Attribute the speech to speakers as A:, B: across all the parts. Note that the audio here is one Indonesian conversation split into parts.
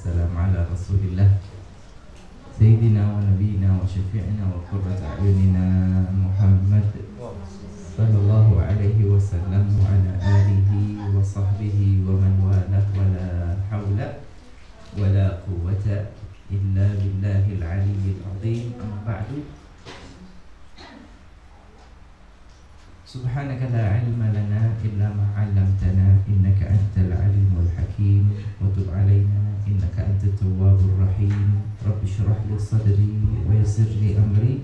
A: والسلام على رسول الله سيدنا ونبينا وشفيعنا وقرة أعيننا محمد صلى الله عليه وسلم وعلى آله وصحبه ومن والاه ولا حول ولا قوة إلا بالله العلي العظيم. أما بعد سبحانك لا علم لنا إلا ما علمتنا إنك أنت العليم الحكيم وتب علينا إنك أنت التواب الرحيم. رب اشرح لي صدري ويسر لي أمري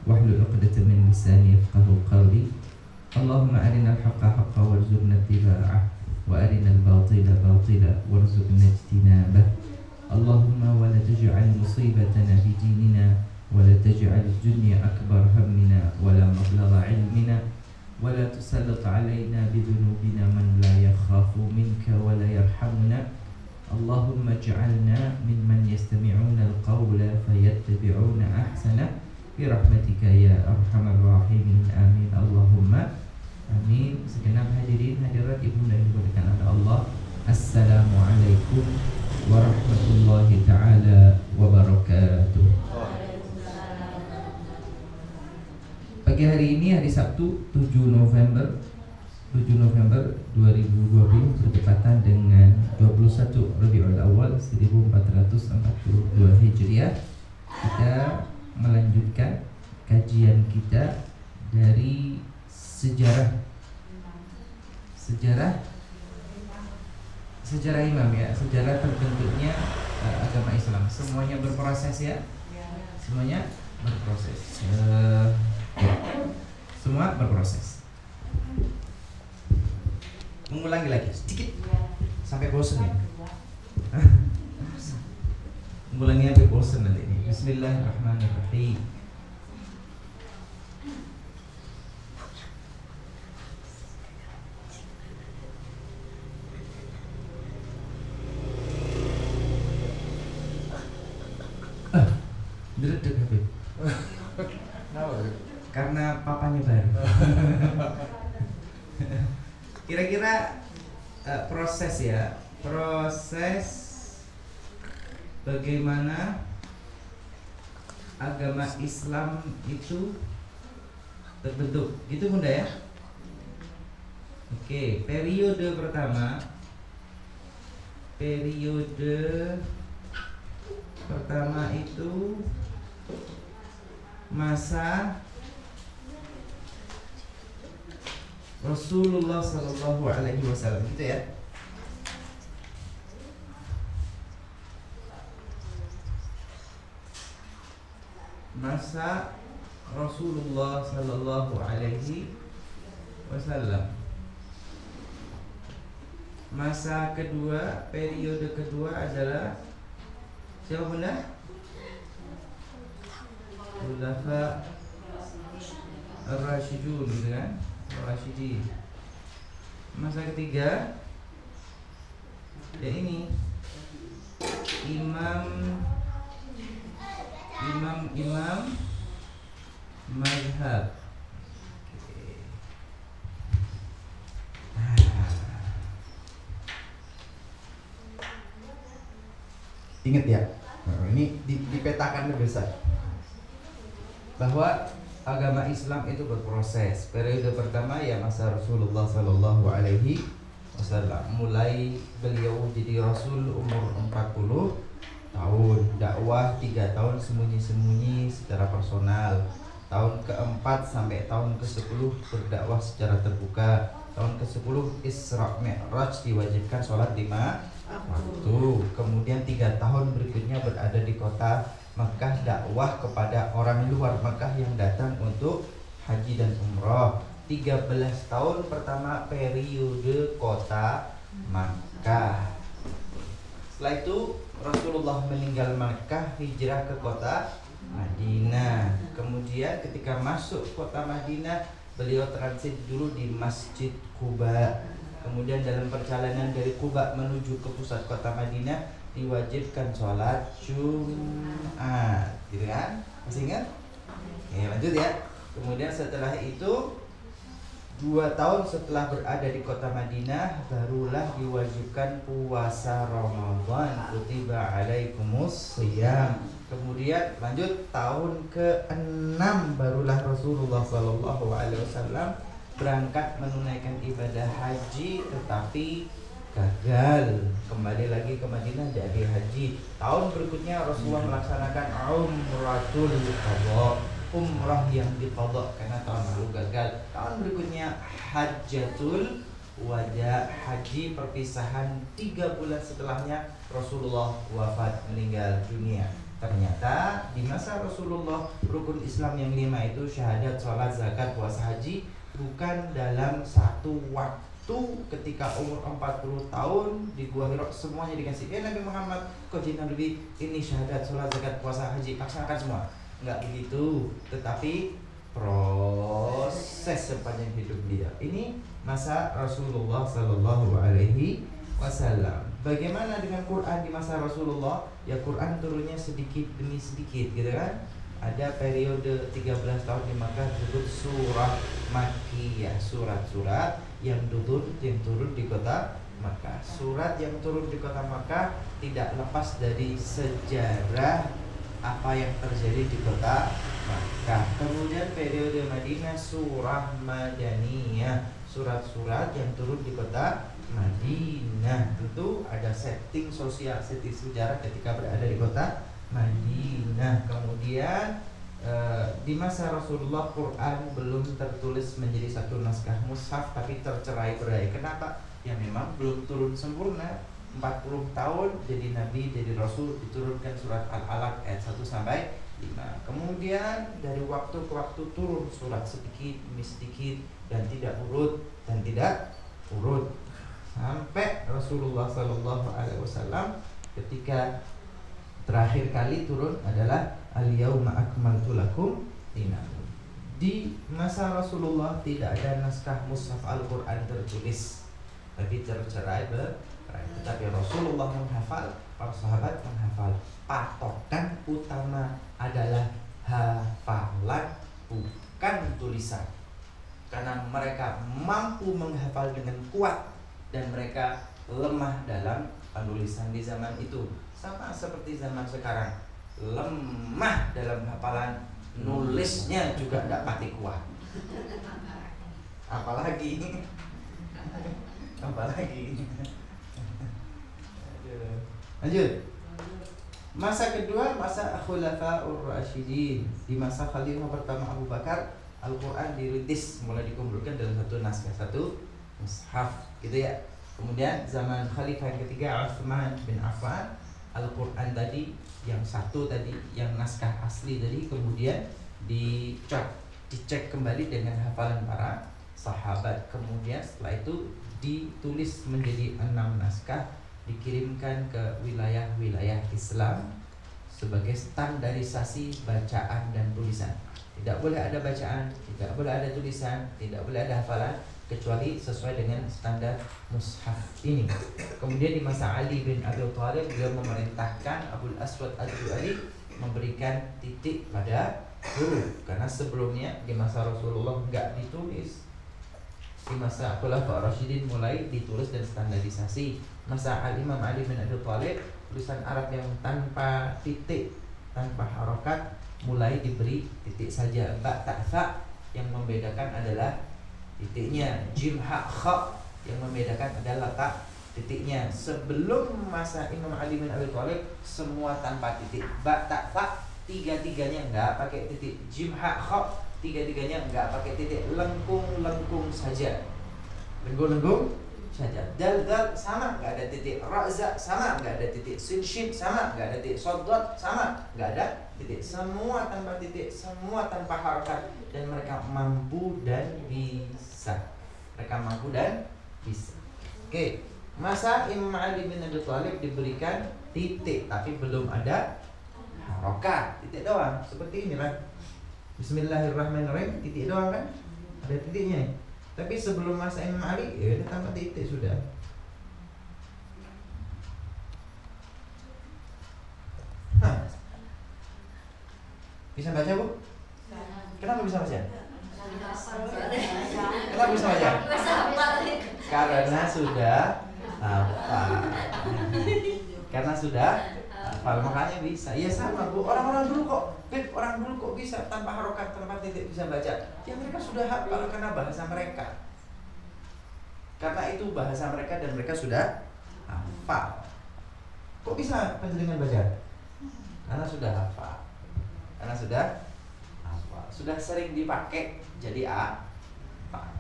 A: واحلل عقدة من لساني يفقهوا قولي. اللهم أرنا الحق حقا وارزقنا اتباعه وأرنا الباطل باطلا وارزقنا اجتنابه. اللهم ولا تجعل مصيبتنا في ديننا ولا تجعل الدنيا أكبر همنا ولا مبلغ علمنا ولا تسلط علينا بذنوبنا من لا يخاف منك ولا يرحمنا. اللهم اجعلنا ممن يستمعون القول فيتبعون أحسنه برحمتك يا أرحم الراحمين. آمين اللهم آمين. Segenap hadirin hadirat ibu dan dimuliakan oleh Allah, Assalamualaikum warahmatullahi taala wabarakatuh. Pagi hari ini hari Sabtu 7 November 2020 bertepatan dengan 21 Rabiul Awal 1442 Hijriah. Kita melanjutkan kajian kita dari sejarah imam ya, sejarah terbentuknya agama Islam. Semuanya berproses ya, semuanya berproses. Semua berproses. Mengulangi lagi sedikit sampai bosan ya. Mengulangi sampai bosan nanti ini. Bismillahirrahmanirrahim. Deredek Habib. Karena papanya baru. Kira-kira proses bagaimana agama Islam itu terbentuk, gitu Bunda ya. Oke, periode pertama itu masa Rasulullah Sallallahu Alaihi Wasallam, gitu ya. Masa Rasulullah Sallallahu Alaihi Wasallam. Masa kedua, periode kedua adalah siapa Bunda? Khulafa Ar-Rasyidun, gitu kan? Ar-Rasyidin. Masa ketiga ya ini imam mazhab. Ingat ya, ini dipetakan lebih besar bahwa agama Islam itu berproses. Periode pertama ya masa Rasulullah Sallallahu Alaihi Wasallam. Mulai beliau jadi Rasul umur 40 tahun, dakwah 3 tahun sembunyi-sembunyi secara personal. Tahun keempat sampai tahun ke-10 berdakwah secara terbuka. Tahun ke-10 Isra Mi'raj, diwajibkan sholat 5 waktu. Kemudian 3 tahun berikutnya berada di kota Makkah, dakwah kepada orang luar Makkah yang datang untuk haji dan umrah. 13 tahun pertama periode kota Makkah. Setelah itu Rasulullah meninggal Makkah, hijrah ke kota Madinah. Kemudian ketika masuk kota Madinah, beliau transit dulu di Masjid Quba. Kemudian dalam perjalanan dari Quba menuju ke pusat kota Madinah diwajibkan sholat Jumat, gitu kan? Masih ingat? Oke, lanjut ya. Kemudian setelah itu 2 tahun setelah berada di kota Madinah, barulah diwajibkan puasa Ramadan. Kutiba alaikumus shiyam. Kemudian lanjut tahun ke-6 barulah Rasulullah SAW berangkat menunaikan ibadah haji, tetapi gagal. Kembali lagi ke Madinah jadi haji. Tahun berikutnya Rasulullah melaksanakan umratul qadha, umrah yang diqadha karena tahun lalu gagal. Tahun berikutnya hajjatul wada, haji perpisahan. 3 bulan setelahnya Rasulullah wafat, meninggal dunia. Ternyata di masa Rasulullah rukun Islam yang 5 itu syahadat, sholat, zakat, puasa, haji bukan dalam satu waktu. Ketika umur 40 tahun di Gua Hira semuanya dikasih. Nabi Muhammad, kau jadi Nabi, ini syahadat, sholat, zakat, puasa, haji, laksanakan semua. Enggak begitu, tetapi proses sepanjang hidup dia. Ini masa Rasulullah Sallallahu Alaihi Wasallam. Bagaimana dengan Quran di masa Rasulullah? Ya Quran turunnya sedikit demi sedikit gitu kan. Ada periode 13 tahun di Makkah disebut surah Makkiyah, surat-surat yang turun di kota Makkah. Surat yang turun di kota Makkah tidak lepas dari sejarah apa yang terjadi di kota Makkah. Kemudian periode Madinah surah Madaniyah, surat-surat yang turun di kota Madinah. Tentu ada setting sosial, setting sejarah ketika berada di kota Madinah. Kemudian di masa Rasulullah Quran belum tertulis menjadi satu naskah mushaf, tapi tercerai-berai. Kenapa? Ya memang belum turun sempurna. 40 tahun jadi nabi, jadi rasul, diturunkan surat Al-Alaq ayat 1 sampai 5. Kemudian dari waktu ke waktu turun surat sedikit demi sedikit dan tidak urut sampai Rasulullah Sallallahu Alaihi Wasallam ketika terakhir kali turun adalah Al-Yauma akmaltu lakum dinakum. Di masa Rasulullah tidak ada naskah mushaf Al-Quran tertulis, tapi tercerai-berai. Tetapi Rasulullah menghafal, para sahabat menghafal. Patokan utama adalah hafalan, bukan tulisan. Karena mereka mampu menghafal dengan kuat dan mereka lemah dalam penulisan di zaman itu. Sama seperti zaman sekarang, lemah dalam hafalan, nulisnya juga tidak pati kuat. Apalagi lanjut. Masa kedua, masa Khulafaur Rasyidin. Di masa Khalifah pertama Abu Bakar, Al-Quran diritis, mulai dikumpulkan dalam satu naskah, satu mushaf gitu ya. Kemudian zaman Khalifah yang ketiga Utsman bin Affan, Al-Quran tadi yang satu tadi, yang naskah asli tadi, kemudian dicek kembali dengan hafalan para sahabat. Kemudian setelah itu ditulis menjadi 6 naskah, dikirimkan ke wilayah-wilayah Islam sebagai standarisasi bacaan dan tulisan. Tidak boleh ada bacaan, tidak boleh ada tulisan, tidak boleh ada hafalan kecuali sesuai dengan standar mushaf ini. Kemudian di masa Ali bin Abi Thalib, beliau memerintahkan Abul Aswad Ad-Du'ali memberikan titik pada huruf, karena sebelumnya di masa Rasulullah enggak ditulis. Di masa Khulafaur Rasyidin mulai ditulis dan standarisasi. Masa Al-Imam Ali bin Abi Thalib, tulisan Arab yang tanpa titik, tanpa harokat, mulai diberi titik saja. Ba, ta, fa, yang membedakan adalah titiknya. Jim, ha, kha, yang membedakan adalah tak titiknya. Sebelum masa Imam Ali bin Abi Thalib semua tanpa titik. Ba, ta, fa, tiga-tiganya enggak pakai titik. Jim, ha, kha, tiga-tiganya enggak pakai titik. Lengkung-lengkung saja. Lengkung-lengkung saja. Dal sama, enggak ada titik. Ra sama, enggak ada titik. Sin shin sama, enggak ada titik. Shad sama, enggak ada titik. Semua tanpa titik, semua tanpa harokat, dan mereka mampu dan bisa. Oke. Masa Imam Ali bin Abi Thalib diberikan titik tapi belum ada harokat, titik doang. Seperti inilah. Bismillahirrahmanirrahim, titik doang kan? Ada titiknya. Tapi sebelum masa Imam Ali, ya udah tanpa titik sudah. Bisa baca, Bu? Kenapa bisa baca? Kenapa bisa baca? Karena sudah hafal. Karena sudah hafal makanya bisa. Ya sama Bu, orang-orang dulu kok, orang dulu kok bisa tanpa harokat, tanpa titik bisa baca. Ya mereka sudah hafal karena bahasa mereka. Karena itu bahasa mereka dan mereka sudah hafal. Kok bisa panjenengan baca? Karena sudah hafal. Karena sudah hafal. Sudah sering dipakai jadi apa?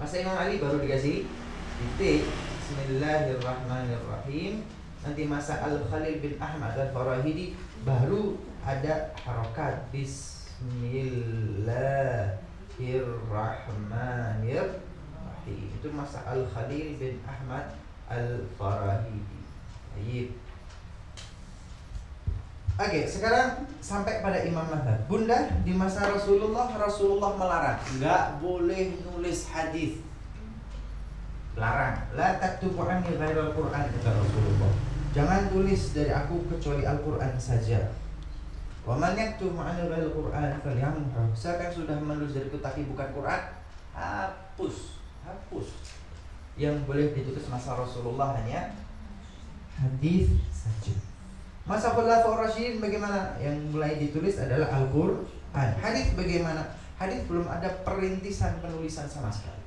A: Masa Imam Ali baru dikasih titik. Bismillahirrahmanirrahim. Nanti masa Al-Khalil bin Ahmad Al-Farahidi baru ada harokat. Bismillahirrahmanirrahim. Itu masa Al-Khalil bin Ahmad Al-Farahidi. Baik. Oke, sekarang sampai pada imam mazhab. Bunda, di masa Rasulullah melarang, enggak boleh nulis hadis. Larang. La taktubu anni ghairal Qur'an, kata Rasulullah. Jangan tulis dari aku kecuali Al-Qur'an saja. Wa man yaktubu anni ghairal Qur'an falyamhu. Siapa yang sudah menulis dariku tapi bukan Qur'an, hapus. Yang boleh ditulis masa Rasulullah hanya hadis saja. Masa Khulafaur Rasyidin bagaimana? Yang mulai ditulis adalah Al-Qur'an. Hadis bagaimana? Hadis belum ada perintisan penulisan sama sekali.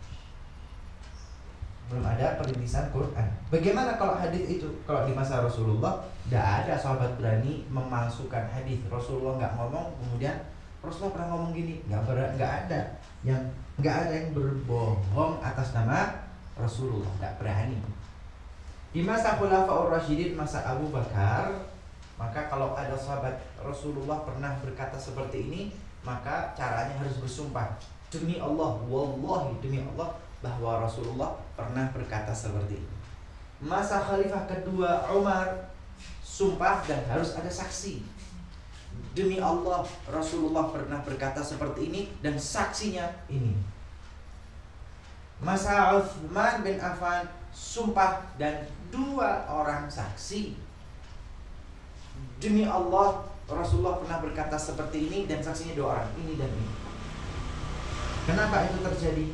A: Belum ada perintisan Quran. Bagaimana kalau hadis itu? Kalau di masa Rasulullah tidak ada sahabat berani memalsukan hadis. Rasulullah nggak ngomong, kemudian Rasulullah pernah ngomong gini, nggak ada yang berbohong atas nama Rasulullah, nggak berani. Di masa Khulafaur Rasyidin, masa Abu Bakar, maka kalau ada sahabat Rasulullah pernah berkata seperti ini, maka caranya harus bersumpah demi Allah, wallahi demi Allah, bahwa Rasulullah pernah berkata seperti ini. Masa Khalifah kedua Umar, sumpah dan harus ada saksi. Demi Allah, Rasulullah pernah berkata seperti ini dan saksinya ini. Masa Utsman bin Affan, sumpah dan 2 orang saksi. Demi Allah, Rasulullah pernah berkata seperti ini dan saksinya 2 orang, ini dan ini. Kenapa itu terjadi?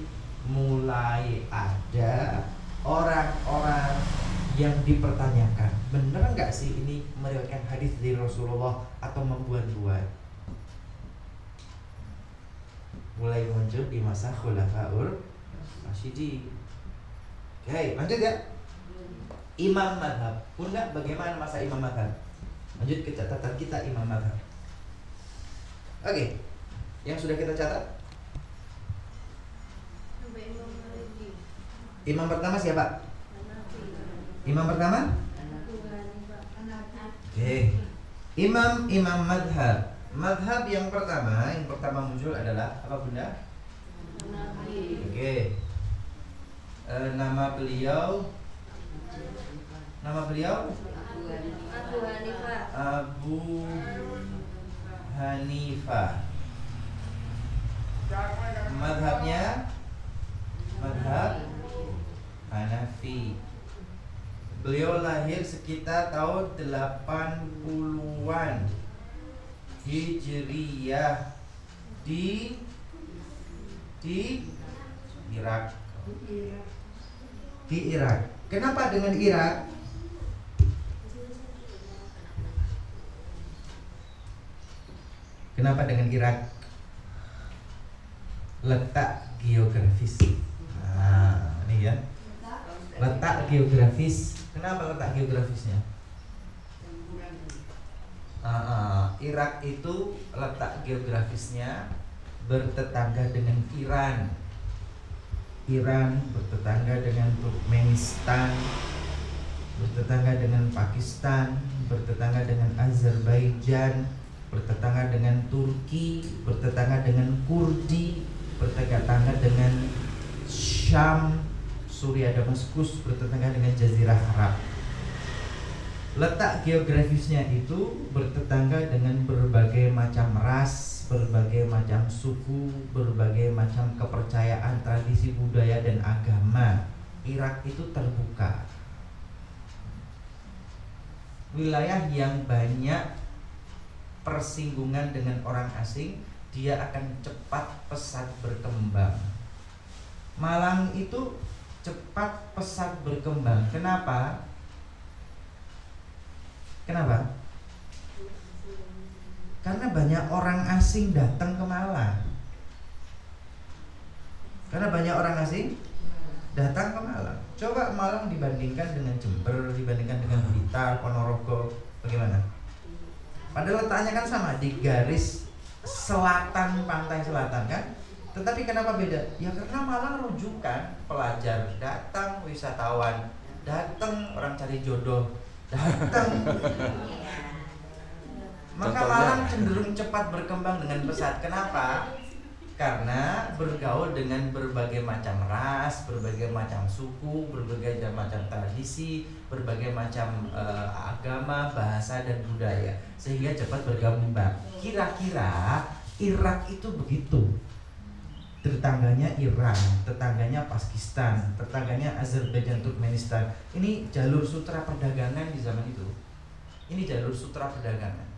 A: Mulai ada orang-orang yang dipertanyakan, benar nggak sih ini meriwayatkan hadis dari Rasulullah atau membuat-buat? Mulai muncul di masa Khulafaur Rasyidin. Oke, lanjut ya. Imam mazhab. Bunda, bagaimana masa imam mazhab? Lanjut ke catatan kita imam mazhab. Oke. Yang sudah kita catat. Imam pertama siapa? Imam pertama? Oke. Imam madhab. Madhab yang pertama muncul adalah apa Bunda? Oke. Nama beliau Abu Hanifah. Madhabnya madhab Hanafi. Beliau lahir sekitar tahun 80-an Hijriyah di Irak. Di Irak. Kenapa dengan Irak? Kenapa dengan Irak? Letak geografis. Nah, ini ya. Letak geografis. Kenapa letak geografisnya? Irak itu letak geografisnya bertetangga dengan Iran. Iran bertetangga dengan Turkmenistan, bertetangga dengan Pakistan, bertetangga dengan Azerbaijan, bertetangga dengan Turki, bertetangga dengan Kurdi, bertetangga dengan Syam, Suriah Damaskus, bertetangga dengan Jazirah Arab. Letak geografisnya itu bertetangga dengan berbagai macam ras, berbagai macam suku, berbagai macam kepercayaan, tradisi budaya dan agama. Irak itu terbuka. Wilayah yang banyak persinggungan dengan orang asing dia akan cepat pesat berkembang. Malang itu cepat pesat berkembang. Kenapa? Kenapa? Karena banyak orang asing datang ke Malang. Karena banyak orang asing datang ke Malang. Coba Malang dibandingkan dengan Jember, dibandingkan dengan Blitar, Ponorogo, bagaimana? Padahal letaknya kan sama di garis selatan, pantai selatan kan? Tetapi kenapa beda? Ya karena Malang rujukan, pelajar datang, wisatawan datang, orang cari jodoh datang. Maka Malang cenderung cepat berkembang dengan pesat. Kenapa? Karena bergaul dengan berbagai macam ras, berbagai macam suku, berbagai macam tradisi, berbagai macam agama, bahasa dan budaya, sehingga cepat bergabung. Kira-kira Irak itu begitu. Tetangganya Iran, tetangganya Pakistan, tetangganya Azerbaijan, Turkmenistan. Ini jalur sutra perdagangan di zaman itu. Ini jalur sutra perdagangan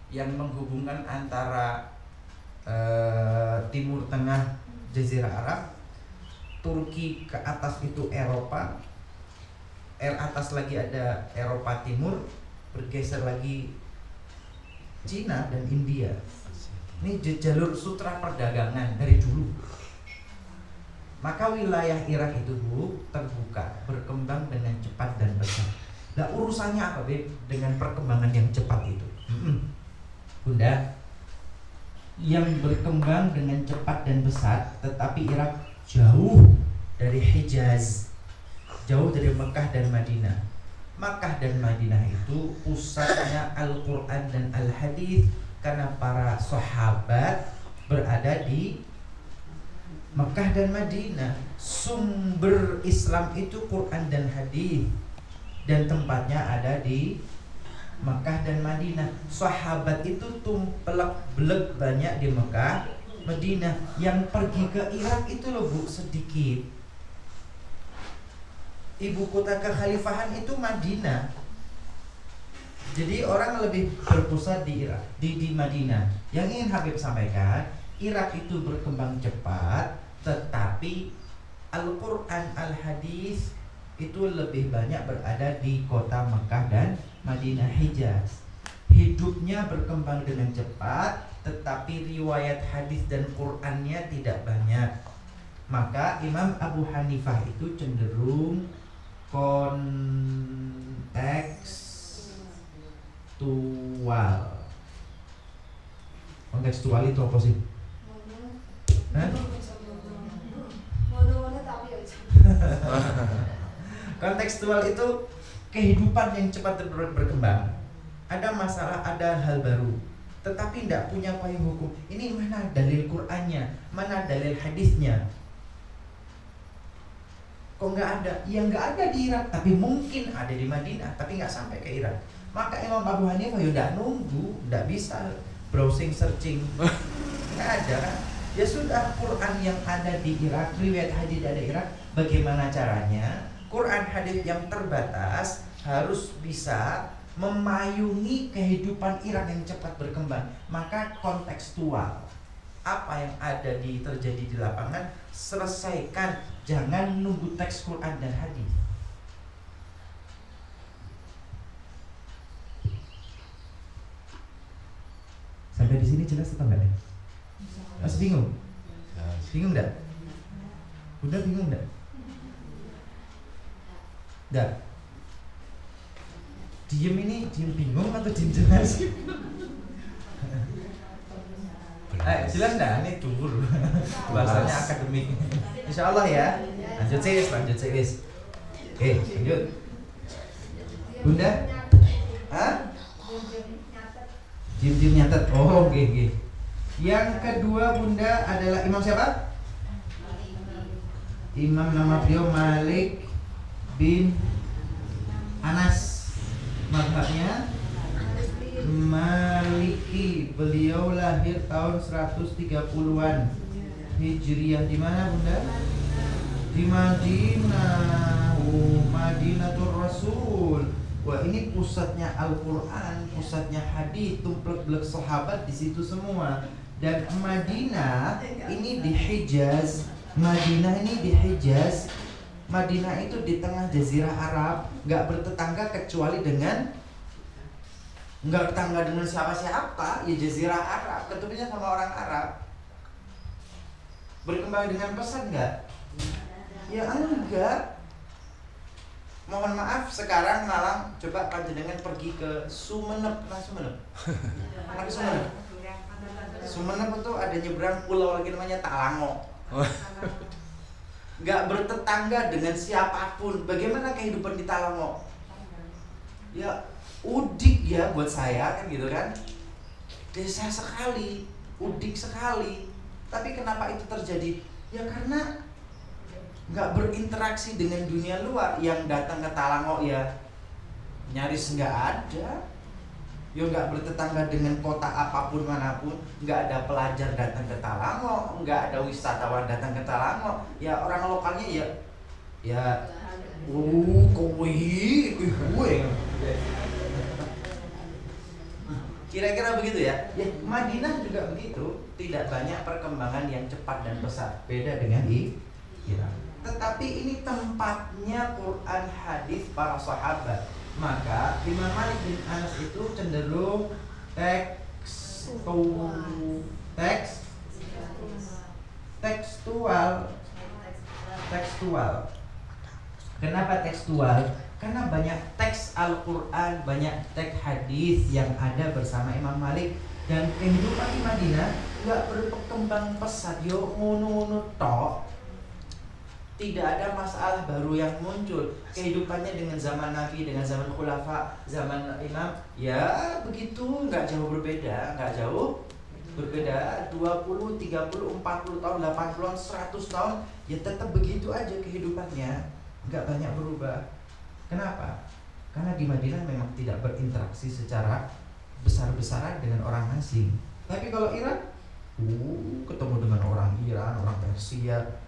A: yang menghubungkan antara Timur Tengah, Jazirah Arab, Turki ke atas itu Eropa, atas lagi ada Eropa Timur, bergeser lagi Cina dan India. Ini jalur sutra perdagangan dari dulu. Maka wilayah Irak itu terbuka, berkembang dengan cepat dan pesat. Nah, urusannya apa dengan perkembangan yang cepat itu? Bunda, yang berkembang dengan cepat dan pesat, tetapi Irak jauh dari Hijaz, jauh dari Mekah dan Madinah. Makkah dan Madinah itu pusatnya Al-Quran dan Al-Hadis, karena para sahabat berada di Mekah dan Madinah. Sumber Islam itu Quran dan Hadis, dan tempatnya ada di Mekah dan Madinah. Sahabat itu tumplek-belek banyak di Mekah, Madinah. Yang pergi ke Irak itu loh Bu, sedikit. Ibu kota kekhalifahan itu Madinah. Jadi orang lebih berpusat di Irak, di Madinah. Yang ingin Habib sampaikan, Irak itu berkembang cepat, tetapi Al-Quran Al-Hadis itu lebih banyak berada di kota Mekah dan Madinah, Hijaz. Hidupnya berkembang dengan cepat, tetapi riwayat hadis dan Qur'annya tidak banyak. Maka Imam Abu Hanifah itu cenderung kontekstual. Kontekstual itu apa sih? Kontekstual itu kehidupan yang cepat berkembang. Ada masalah, ada hal baru, tetapi tidak punya payung hukum. Ini mana dalil Qur'annya, mana dalil hadisnya? Kok nggak ada? Ya nggak ada di Irak, tapi mungkin ada di Madinah, tapi nggak sampai ke Irak. Maka Imam Abu Hanifah ya udah nunggu, nggak bisa browsing searching, nggak ada kan? Ya sudah, Quran yang ada di Irak, riwayat hadis ada di Irak, bagaimana caranya? Quran hadis yang terbatas harus bisa memayungi kehidupan Irak yang cepat berkembang. Maka kontekstual, apa yang ada terjadi di lapangan, selesaikan, jangan nunggu teks Quran dan hadis. Sampai di sini jelas atau enggak? Masih bingung? Bingung enggak? Udah bingung enggak? Enggak. Diem ini, diem bingung atau diem jelas? Jelas enggak? Ini tunggu dulu. Bahasanya akademik. Insya Allah ya. Lanjut sih. Oke, lanjut. Bunda? Hah? Diem nyatet. Oh, oke. Yang kedua Bunda adalah Imam siapa? Imam nama beliau Malik bin Anas. Mazhabnya Maliki. Beliau lahir tahun 130-an Hijriah. Di mana Bunda? Di Madinah. Madinatul Rasul. Wah, ini pusatnya Al-Quran, pusatnya hadis, tumplek-belek sahabat di situ semua. Dan Madinah ini di Hijaz. Madinah ini di Hijaz. Madinah itu di tengah jazirah Arab, nggak bertetangga kecuali dengan nggak tetangga dengan siapa-siapa, ya jazirah Arab, ketemunya sama orang Arab. Berkembang dengan pesat nggak? Ya enggak. Mohon maaf, sekarang Malang, coba panjenengan pergi ke Sumenep. Pernah Sumenep? Pernah ke Sumenep? Sumenep itu ada nyebrang pulau lagi namanya Talango. Nggak bertetangga dengan siapapun. Bagaimana kehidupan di Talango? Ya udik ya buat saya kan gitu kan. Desa sekali, udik sekali. Tapi kenapa itu terjadi? Ya karena nggak berinteraksi dengan dunia luar. Yang datang ke Talango ya nyaris nggak ada. Ya nggak bertetangga dengan kota apapun manapun. Nggak ada pelajar datang ke Talango, nggak ada wisatawan datang ke Talango. Ya orang lokalnya ya kowe. Kira-kira begitu ya. Ya Madinah juga begitu. Tidak banyak perkembangan yang cepat dan pesat. Beda dengan Irak. Tetapi ini tempatnya Quran hadis para sahabat. Maka Imam Malik bin Anas itu cenderung tekstual. Kenapa tekstual? Karena banyak teks Al-Quran, banyak teks hadis yang ada bersama Imam Malik. Dan kehidupan di Madinah nggak berkembang pesat, yo ngono-ngono tok. Tidak ada masalah baru yang muncul. Kehidupannya dengan zaman Nabi, dengan zaman Khulafa, zaman Imam, ya begitu, nggak jauh berbeda, 20, 30, 40 tahun, 80 tahun, 100 tahun, ya tetap begitu aja kehidupannya, nggak banyak berubah. Kenapa? Karena di Madinah memang tidak berinteraksi secara besar-besaran dengan orang asing. Tapi kalau Irak, ketemu dengan orang Iran, orang Persia,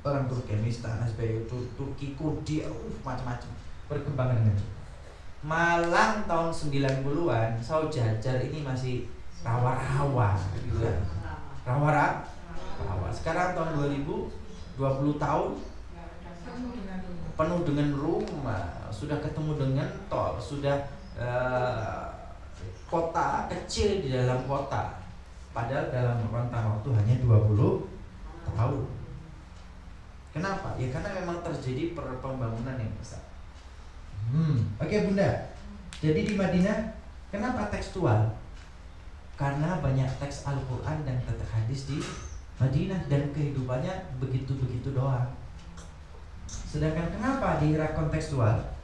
A: orang Turkmenistan, Turki, Kurdi, macam-macam. Perkembangan dengan cepat. Malang tahun 90-an, Saujajar ini masih rawa-rawa gitu kan. Rawa. Sekarang tahun 2020 tahun penuh dengan rumah, sudah ketemu dengan tol, sudah kota kecil di dalam kota. Padahal dalam rentang waktu hanya 20 tahun. Kenapa? Ya karena memang terjadi pembangunan yang besar. Oke, Bunda. Jadi di Madinah kenapa tekstual? Karena banyak teks Al-Quran dan teks hadis di Madinah dan kehidupannya begitu-begitu doang. Sedangkan kenapa di Irak kontekstual?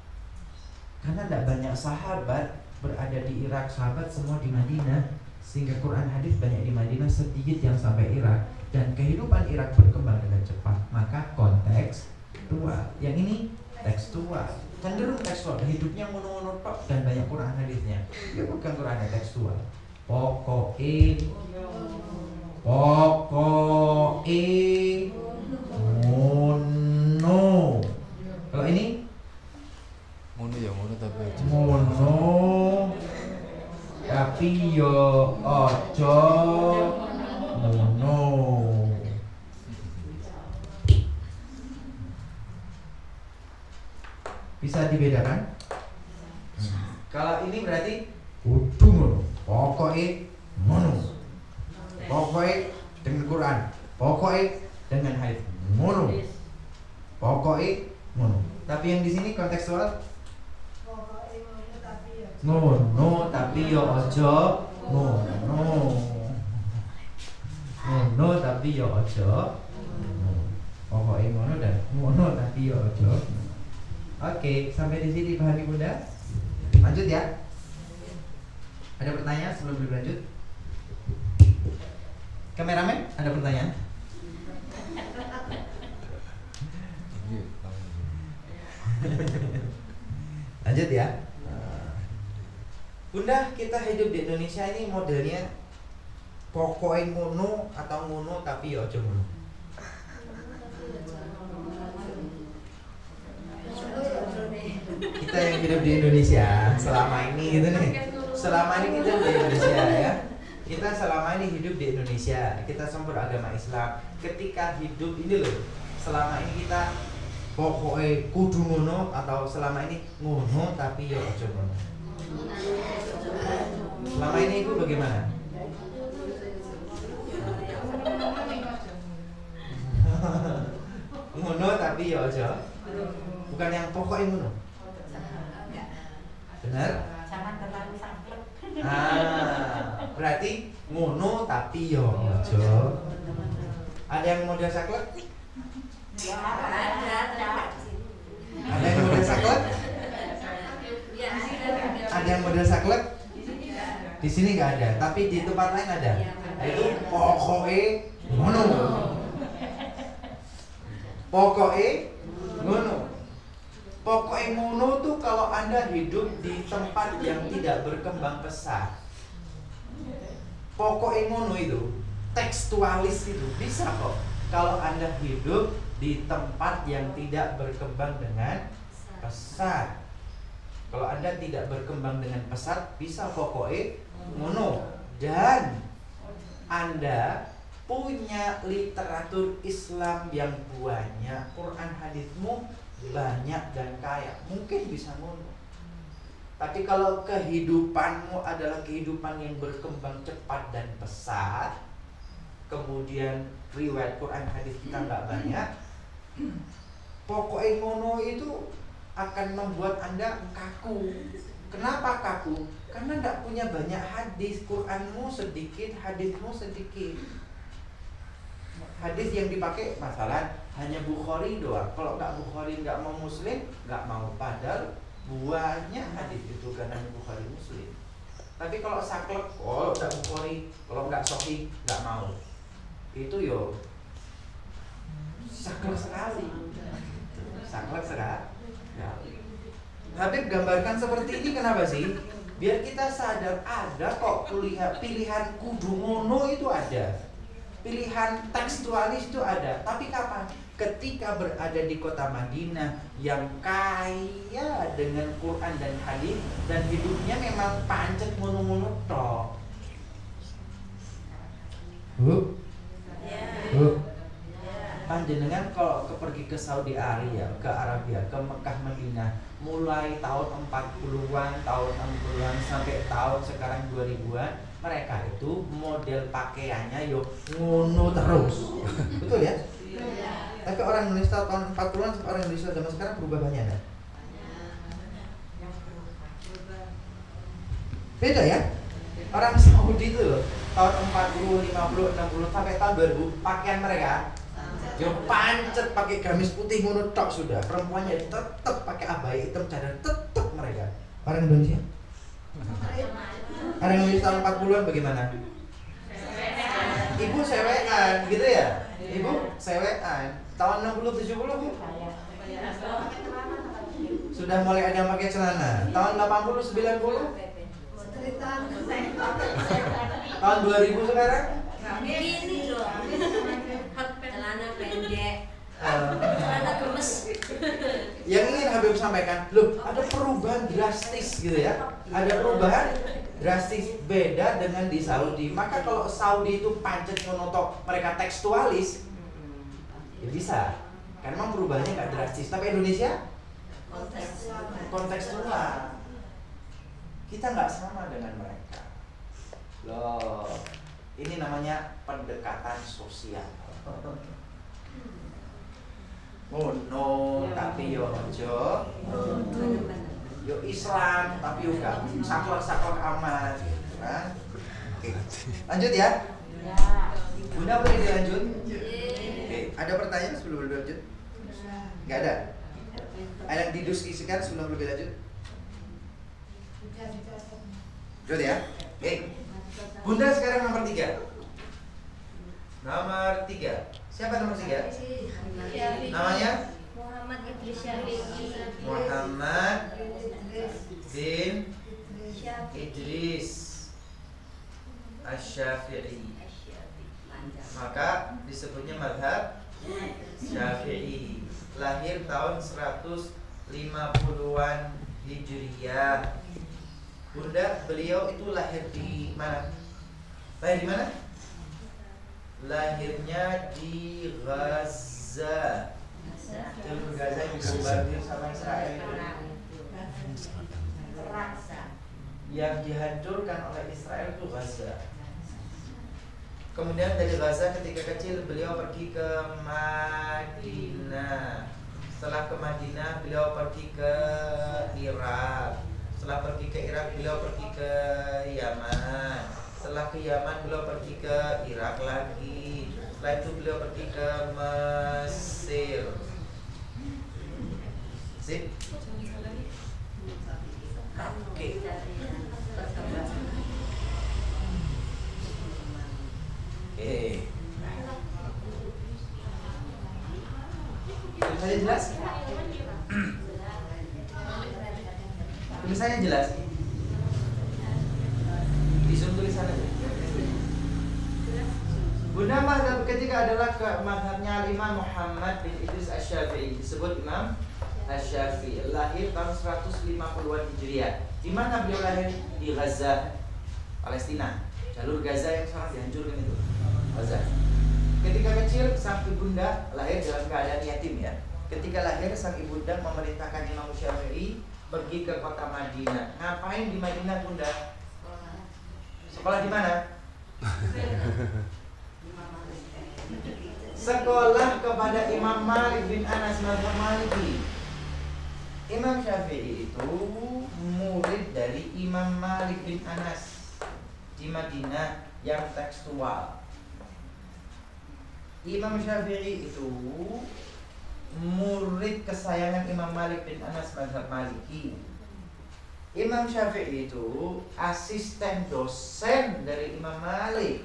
A: Karena tidak banyak sahabat berada di Irak, sahabat semua di Madinah, sehingga Quran hadis banyak di Madinah, sedikit yang sampai Irak. Dan kehidupan Irak berkembang dengan cepat, maka kontekstual. Yang ini tekstual, cenderung tekstual. Hidupnya ngono-ngono tok dan banyak Quran hadisnya. Ya bukan Quran tekstual. Pokoknya ngono. Kalau ini
B: ngono ya ngono
A: tapi yo ojo ngono. Bisa dibedakan? Kalau ini berarti kudu ngono. Pokoknya ngono. Pokoknya dengan Quran. Pokoknya dengan hadis. Ngono. Pokoknya ngono. Tapi yang di sini kontekstual ngono tapi yo ojo ngono. Ngono tapi yo ojo. Pokoknya ngono dan ngono tapi yo ojo. Oke, sampai di sini dipahami Bunda? Lanjut ya. Ada pertanyaan sebelum berlanjut? Kameramen, ada pertanyaan? Lanjut ya. Bunda, kita hidup di Indonesia ini modelnya pokoknya ngono atau ngono tapi ya ojo ngono. Kita yang hidup di Indonesia selama ini gitu nih. Selama ini kita di Indonesia ya. kita selama ini hidup di Indonesia, kita semua beragama Islam. Ketika hidup ini loh, selama ini kita pokoknya kudu ngono atau selama ini ngono tapi ya aja ngono. Selama ini itu bagaimana? Ngono tapi ya aja. Bukan yang pokoknya ngono. Benar?
C: Jangan terlalu saklek.
A: Berarti ngono tapi ya aja. Ada yang model saklek?
C: Ya, ada.
A: Ada yang model saklek? Ada yang model saklek? Di sini nggak ada, tapi di tempat lain ada. Itu pokoknya ngono. Pokoknya ngono. Pokoknya ngono tuh kalau Anda hidup di tempat yang tidak berkembang pesat. Pokoknya ngono itu tekstualis itu bisa kok. Kalau Anda hidup di tempat yang tidak berkembang dengan pesat. Kalau Anda tidak berkembang dengan pesat, bisa pokoknya ngono. Dan Anda punya literatur Islam yang banyak, Quran hadismu banyak dan kaya, mungkin bisa ngono. Tapi kalau kehidupanmu adalah kehidupan yang berkembang cepat dan pesat, kemudian riwayat Quran hadis kita nggak banyak, pokoknya ngono itu akan membuat Anda kaku. Kenapa kaku? Karena tidak punya banyak hadis. Quranmu sedikit, hadismu sedikit. Hadis yang dipakai masalah hanya Bukhari doang. Kalau nggak Bukhari, nggak mau Muslim, nggak mau. Padahal banyak hadis itu karena Bukhari Muslim. Tapi kalau saklek, oh nggak Bukhari, kalau nggak Sahih, nggak mau. Itu yo saklek sekali. Saklek sekali. Ya. Habib gambarkan seperti ini kenapa sih? Biar kita sadar ada kok pilihan kudu ngono itu ada. Pilihan tekstualis itu ada. Tapi kapan? Ketika berada di kota Madinah yang kaya dengan Quran dan hadis dan hidupnya memang pancet ngono-ngono tok. Panjenengan kalau pergi ke Saudi Arabia, ke Arabia, ke Mekah, Madinah, mulai tahun 40-an, tahun 60-an sampai tahun sekarang 2000-an, mereka itu model pakaiannya yo ngono terus. Betul ya? Tapi orang Indonesia tahun 40-an sampai orang Indonesia zaman sekarang berubah banyak kan? Beda ya? Orang Saudi itu loh, tahun 40, 50, 60 sampai tahun 2000 pakaian mereka yo pancet pakai gamis putih ngono tok sudah. Perempuannya tetap pakai abaya hitam cadar tetap mereka. Orang Indonesia? Orang Indonesia tahun 40-an bagaimana? Ibu sewean gitu ya? Ibu sewean. Tahun 60 70 Bu? Sudah mulai ada yang pakai celana. Tahun 80 90? Tahun 2000 sekarang?
C: Gini loh. Celana pendek. Celana gemes.
A: Yang ingin Habib sampaikan, loh ada perubahan drastis gitu ya. Ada perubahan drastis beda dengan di Saudi. Maka kalau Saudi itu pancet monotok, mereka tekstualis, ya bisa. Karena memang perubahannya nggak drastis. Tapi Indonesia kontekstual. Kita nggak sama dengan mereka. Loh, ini namanya pendekatan sosial. Oh no, tapi yo ojo. Yo Islam, tapi yo gak saklek-saklek amat gitu kan. Oke. Lanjut ya. Bunda boleh dilanjut? Oke, ada pertanyaan sebelum lanjut? Enggak ada. Ada yang didiskusikan sebelum lebih lanjut? Lanjut ya. Oke. Bunda sekarang nomor 3. Nomor 3. Siapa nomor 3? Namanya?
C: Muhammad Idris Syafi'i.
A: Muhammad bin Idris Asy-Syafi'i. Maka disebutnya mazhab Syafi'i. Lahir tahun 150-an Hijriyah. Bunda, beliau itu lahir di mana? Lahir di mana? Lahirnya di Gaza. Jalur Gaza yang dibombardir sama Israel itu. Yang dihancurkan oleh Israel itu Gaza. Kemudian dari Gaza ketika kecil beliau pergi ke Madinah. Setelah ke Madinah beliau pergi ke Irak. Setelah pergi ke Irak beliau pergi ke Yaman. Setelah ke Yaman beliau pergi ke Irak lagi. Setelah itu beliau pergi ke Mesir. Sip. Oke. Tulisannya jelas? Tulisannya jelas? Disuruh tulisan aja. Bunda mazhab ketiga adalah mazhabnya Imam Muhammad bin Idris Asy-Syafi'i, disebut Imam Asy-Syafi'i. Lahir tahun 150-an Hijriah. Di mana beliau lahir? Di Gaza, Palestina. Jalur Gaza yang sangat dihancurkan itu. Gaza. Ketika kecil sang ibunda lahir dalam keadaan yatim ya. Ketika lahir sang ibunda memerintahkan Imam Syafi'i pergi ke kota Madinah. Ngapain di Madinah bunda? Sekolah di mana? Sekolah kepada Imam Malik bin Anas mazhab Maliki. Imam Syafi'i itu murid dari Imam Malik bin Anas di Madinah yang tekstual. Imam Syafi'i itu murid kesayangan Imam Malik bin Anas mazhab Maliki. Imam Syafi'i itu asisten dosen dari Imam Malik.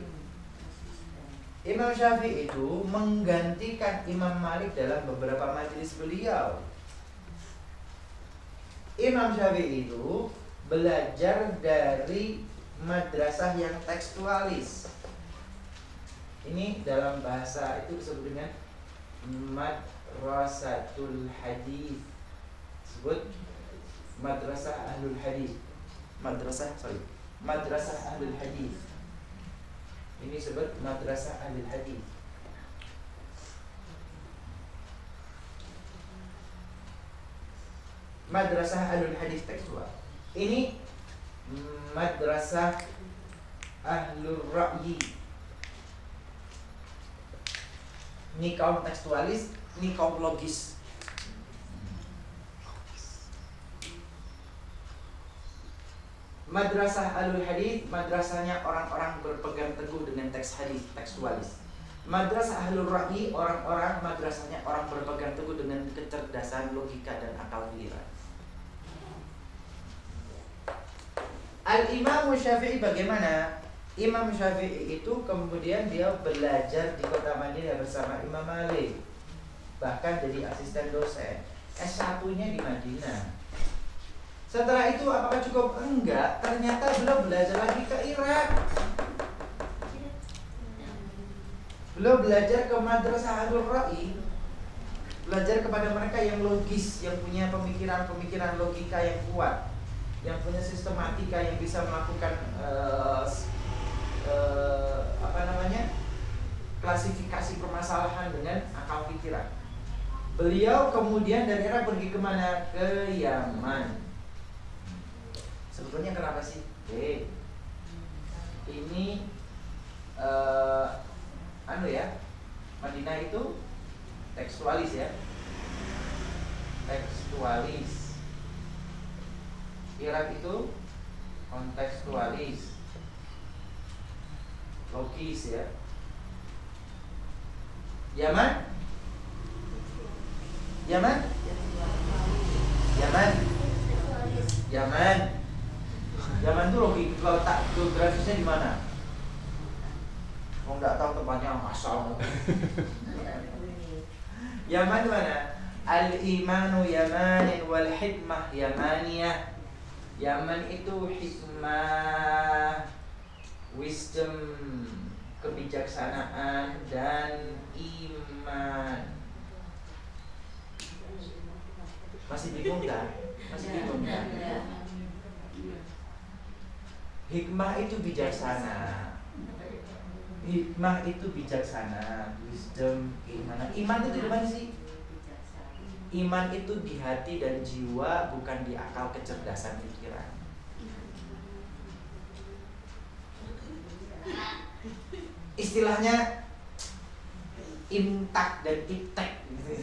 A: Imam Syafi'i itu menggantikan Imam Malik dalam beberapa majelis beliau. Imam Syafi'i itu belajar dari madrasah yang tekstualis. Ini dalam bahasa itu disebut dengan madrasatul hadis. Disebut madrasah ahlul hadis. Madrasah ahlul hadis. Ini disebut madrasah ahlul hadis. Madrasah ahlul hadis tekstual. Ini madrasah ahlul ra'yi. Ini kaum tekstualis, ini kaum logis. Madrasah Ahlul Hadis, madrasahnya orang-orang berpegang teguh dengan teks hadis, tekstualis. Madrasah Ahlul Ra'yi, orang-orang madrasahnya orang berpegang teguh dengan kecerdasan, logika dan akal pikiran. Al-Imam Syafi'i bagaimana? Imam Syafi'i itu kemudian dia belajar di kota Madinah bersama Imam Malik. Bahkan jadi asisten dosen. S1-nya di Madinah. Setelah itu apakah cukup? Enggak, ternyata beliau belajar lagi ke Irak. Beliau belajar ke Madrasah Ahlul Ra'yi. Belajar kepada mereka yang logis, yang punya pemikiran logika yang kuat, yang punya sistematika, yang bisa melakukan klasifikasi permasalahan dengan akal pikiran. Beliau kemudian dari Irak pergi kemana? Ke Yaman. Sebetulnya kenapa sih? Ini Madinah itu tekstualis ya. Tekstualis. Irak itu kontekstualis. Logis ya. Yaman? Yaman? Yaman? Yaman. Yaman itu letak geografisnya di mana? Mau nggak tahu tempatnya asal. Yaman di mana? Al-imanu yamanin wal hikmah yamaniyah. Yaman itu hikmah, wisdom, kebijaksanaan dan iman. Masih bingung kan? Masih bingung kan? Hikmah itu bijaksana. Hikmah itu bijaksana, wisdom, keimanan. Iman itu di mana sih? Iman itu di hati dan jiwa, bukan di akal kecerdasan pikiran. Istilahnya imtak dan iptek gitu.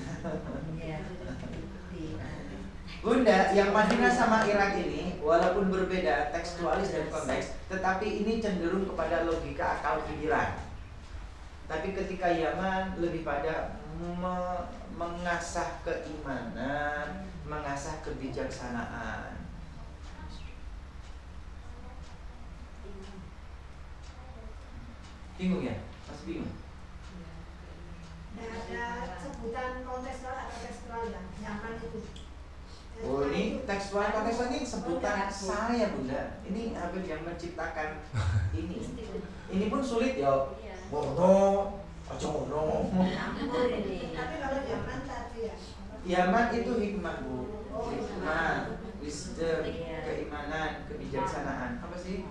A: Bunda, yang Madinah sama Irak ini walaupun berbeda tekstualis dan konteks, tetapi ini cenderung kepada logika akal pikiran. Tapi ketika Yaman lebih pada mengasah keimanan, mengasah kebijaksanaan. Bingung ya? Masih bingung?
D: Nah, ada sebutan kontekstual atau tekstual ya, Yaman itu.
A: Oh, ini tekstual kontekstual ini sebutan saya, Bunda. Ini Habib yang menciptakan ini. Ini pun sulit ya. Mono, aja mono.
D: Tapi kalau Yaman tadi ya.
A: Yaman itu hikmah, Bu. Hikmah, wisdom, keimanan, kebijaksanaan. Apa sih?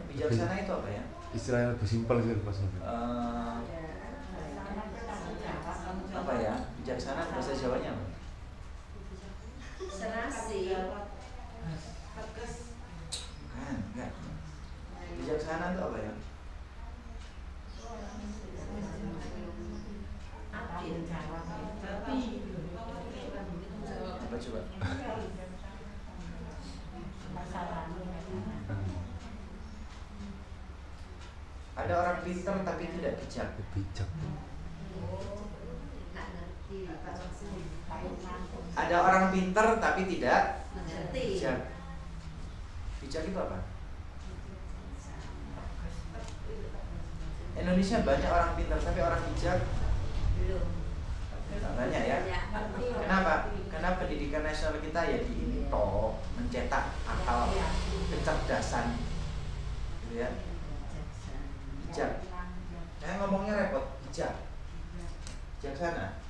A: Bijaksana itu apa ya?
B: Istilahnya lebih simpel sih pas
A: apa ya? Bijaksana bahasa Jawanya apa?
C: Serasi.
A: Kan, enggak. Bijaksana itu apa ya? Apa coba? Ada orang pintar tapi tidak bijak.
B: bijak.
A: Ada orang pintar tapi tidak
C: Mengerti.
A: bijak. Bijak itu apa? Indonesia banyak orang pintar tapi orang bijak
C: Belum.
A: banyak ya. Kenapa? Karena pendidikan nasional kita ya di ini toh mencetak akal kecerdasan, gitu ya. Bijak. Saya ngomongnya repot, bijak. Bijaksana.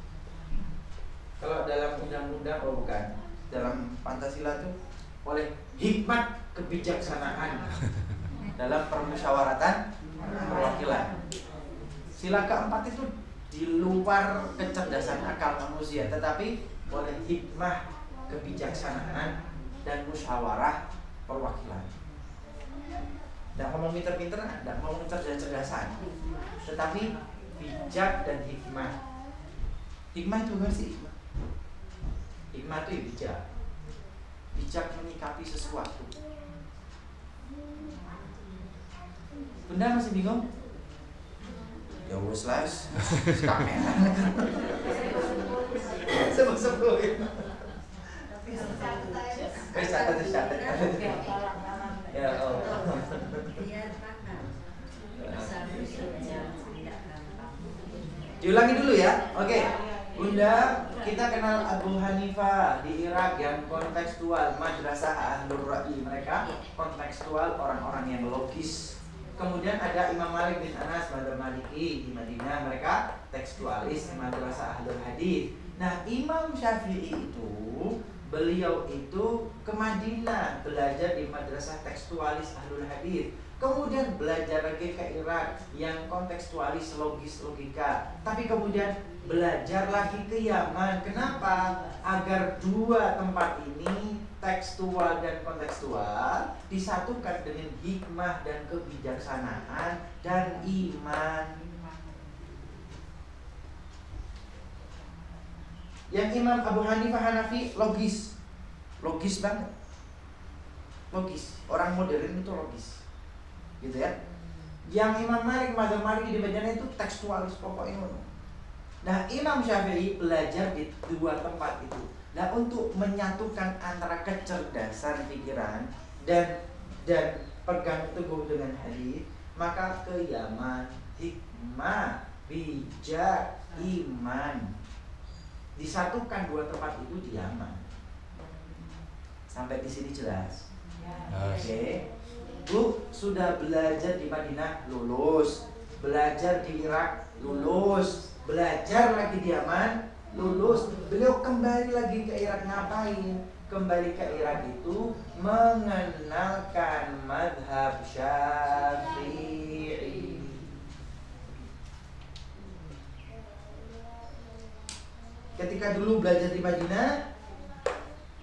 A: Kalau dalam undang-undang, oh bukan, dalam Pancasila tuh oleh hikmat kebijaksanaan dalam permusyawaratan perwakilan. Sila keempat itu di luar kecerdasan akal manusia, tetapi oleh hikmah kebijaksanaan dan musyawarah perwakilan. Tidak ngomong pinter-pinter, tidak ngomong cerdas-cerdasan, tetapi bijak dan hikmah. Hikmah itu apa sih? Hikmah itu ya bijak. Bijak menyikapi sesuatu. Bunda masih bingung? Ya wes lah, kamera. Sebut-sebut. Catat. Ya oh.
C: Biar paham.
A: Diulangi dulu ya. Oke. Bunda, kita kenal Abu Hanifah di Irak yang kontekstual, madrasah Ahlur Ra'i, mereka kontekstual, orang-orang yang logis. Kemudian ada Imam Malik bin Anas Madzhab Maliki di Madinah, mereka tekstualis, madrasah Ahlul Hadis. Nah, Imam Syafi'i itu beliau itu ke Madinah belajar di madrasah tekstualis Ahlul Hadis. Kemudian belajar lagi ke Irak yang kontekstualis, logis, logika. Tapi kemudian belajar lagi ke Yaman. Kenapa? Agar dua tempat ini, tekstual dan kontekstual, disatukan dengan hikmah dan kebijaksanaan dan iman. Yang Imam Abu Hanifah Hanafi logis. Logis banget. Logis. Orang modern itu logis. Gitu ya. Yang Imam Malik Madzhab Maliki di Madinah itu tekstualis pokoknya. Nah, Imam Syafi'i belajar di dua tempat itu. Nah, untuk menyatukan antara kecerdasan pikiran dan pegang teguh dengan hadis, maka ke Yaman, hikmah, bijak, iman. Disatukan dua tempat itu di Yaman. Sampai di sini jelas. Oke. Bu, sudah belajar di Madinah, lulus. Belajar di Irak, lulus. Belajar lagi di Yaman, lulus. Beliau kembali lagi ke Irak, ngapain? Kembali ke Irak itu mengenalkan madhab Syafi'i. ketika dulu belajar di Madinah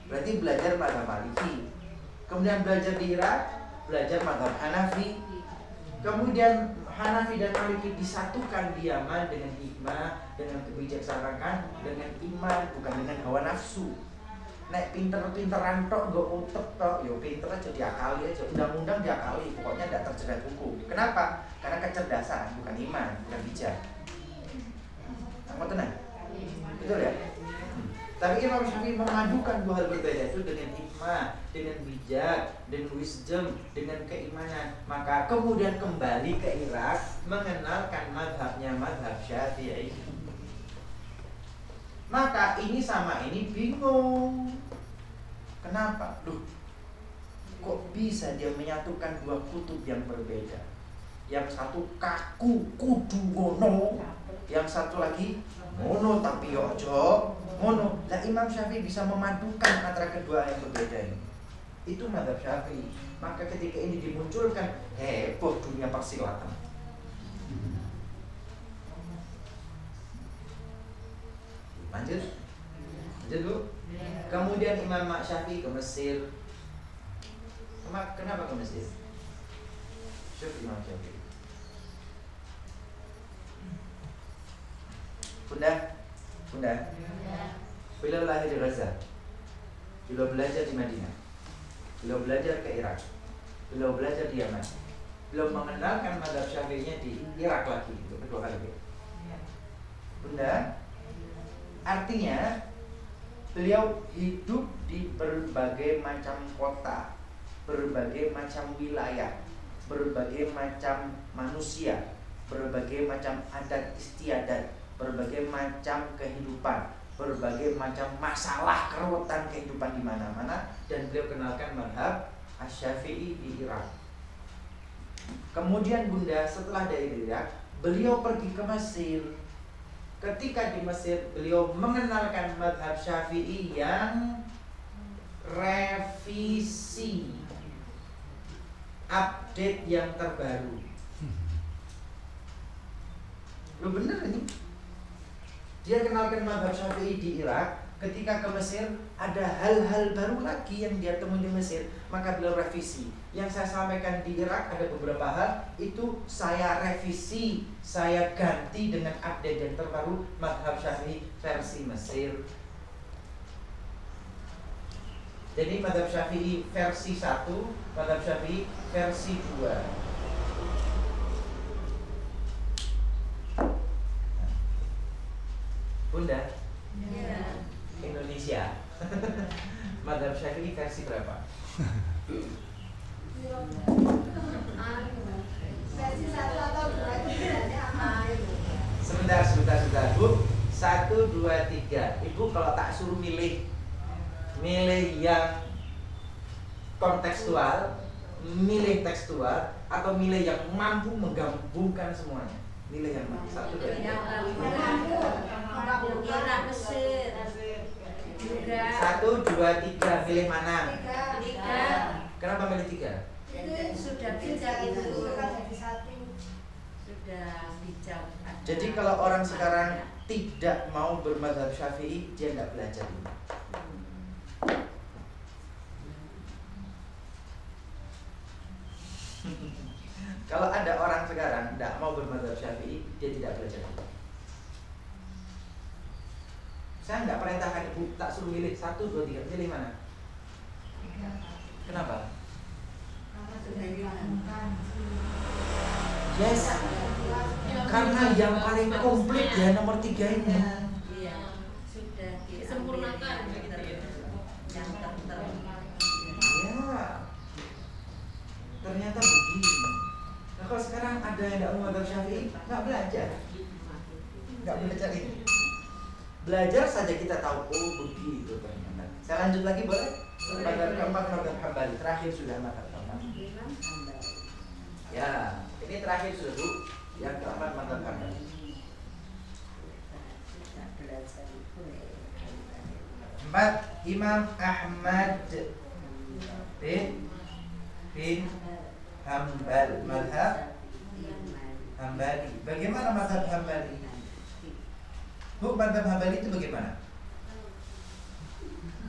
A: berarti belajar mazhab Maliki. Kemudian belajar di Irak, belajar mazhab Hanafi. Kemudian Hanafi dan Maliki disatukan di Yaman dengan hikmah, dengan kebijaksanaan, dengan iman, bukan dengan hawa nafsu. Nek pinter-pinteran tok, gak utek tok, yo pinter aja diakali aja, undang-undang diakali, pokoknya tidak terjerat hukum. Kenapa? Karena kecerdasan, bukan iman, bukan bijak. Kamu tenang? Betul ya? Tapi Imam Syafi'i memadukan dua hal berbeda itu dengan hikmah, dengan bijak, dengan wisdom, dengan keimanan. Maka kemudian kembali ke Irak mengenalkan madhabnya madhab Syafi'i. Maka ini sama ini bingung. Kenapa? Loh, kok bisa dia menyatukan dua kutub yang berbeda? Yang satu kaku, kudu ngono. Yang satu lagi ngono tapi ojo ngono. Lah Imam Syafi'i bisa memadukan antara kedua yang berbeda ini. Itu madhab Syafi'i. Maka ketika ini dimunculkan, heboh dunia persilatan. Lanjut dulu. Kemudian Imam Syafi'i ke Mesir. Kenapa ke Mesir? Imam Syafi'i. Bunda, beliau lahir di Gaza, beliau belajar di Madinah, beliau belajar ke Irak, beliau belajar di Yaman, beliau mengenalkan mazhab Syafi'inya di Irak lagi, untuk kedua kali. Bunda, artinya beliau hidup di berbagai macam kota, berbagai macam wilayah, berbagai macam manusia, berbagai macam adat istiadat, berbagai macam kehidupan, berbagai macam masalah keruwetan kehidupan di mana-mana, dan beliau kenalkan mazhab Asy-Syafi'i di Irak. Kemudian Bunda, setelah dari Irak, beliau pergi ke Mesir. Ketika di Mesir, beliau mengenalkan mazhab Syafi'i yang revisi, update yang terbaru. Lo bener ini? Dia kenalkan mazhab Syafi'i di Irak. Ketika ke Mesir, ada hal-hal baru lagi yang dia temui di Mesir, maka beliau revisi. Yang saya sampaikan di Irak ada beberapa hal, itu saya revisi, saya ganti dengan update yang terbaru mazhab Syafi'i versi Mesir. Jadi mazhab Syafi'i versi 1, mazhab Syafi'i versi 2. Bunda,
C: Ya.
A: Indonesia, mazhab Syafi'i versi berapa?
D: Versi 1 atau 2 itu bedanya apa?
A: Sebentar Bu. 1, 2, 3. Ibu kalau tak suruh milih yang kontekstual, milih tekstual, atau milih yang mampu menggabungkan semuanya. Milih yang mana? 1, 2, 3.
C: Irak, Mesir juga.
A: 1, 2, 3. Milih mana?
C: 3.
A: Kenapa milih 3?
C: Itu sudah bijak itu. Sudah bijak.
A: Jadi kalau orang sekarang tidak mau bermadzhab Syafi'i, dia tidak belajar. Kalau ada orang sekarang tidak mau bermadzhab Syafi'i, dia tidak belajar. Saya nggak perintahkan ibu, tak suruh milih 1, 2, 3. Milih mana? Kenapa? Yes, karena yang paling komplit ya nomor 3 ini.
C: Iya, sudah disempurnakan yang ter.
A: Ya, ternyata begini. Nah, kalau sekarang ada yang tidak mau mazhab Syafi'i, nggak belajar ini. Belajar saja kita tahu, oh begitu ternyata. Saya lanjut lagi boleh? Mazhab keempat, mazhab Hambali. Terakhir sudah mazhab keempat. Ya, ini terakhir sudah Bu. Yang keempat mazhab Hambali. Empat, Imam Ahmad bin Hambal, mazhab Hambali. Bagaimana mazhab Hambali? Bu, mazhab Hambali itu bagaimana?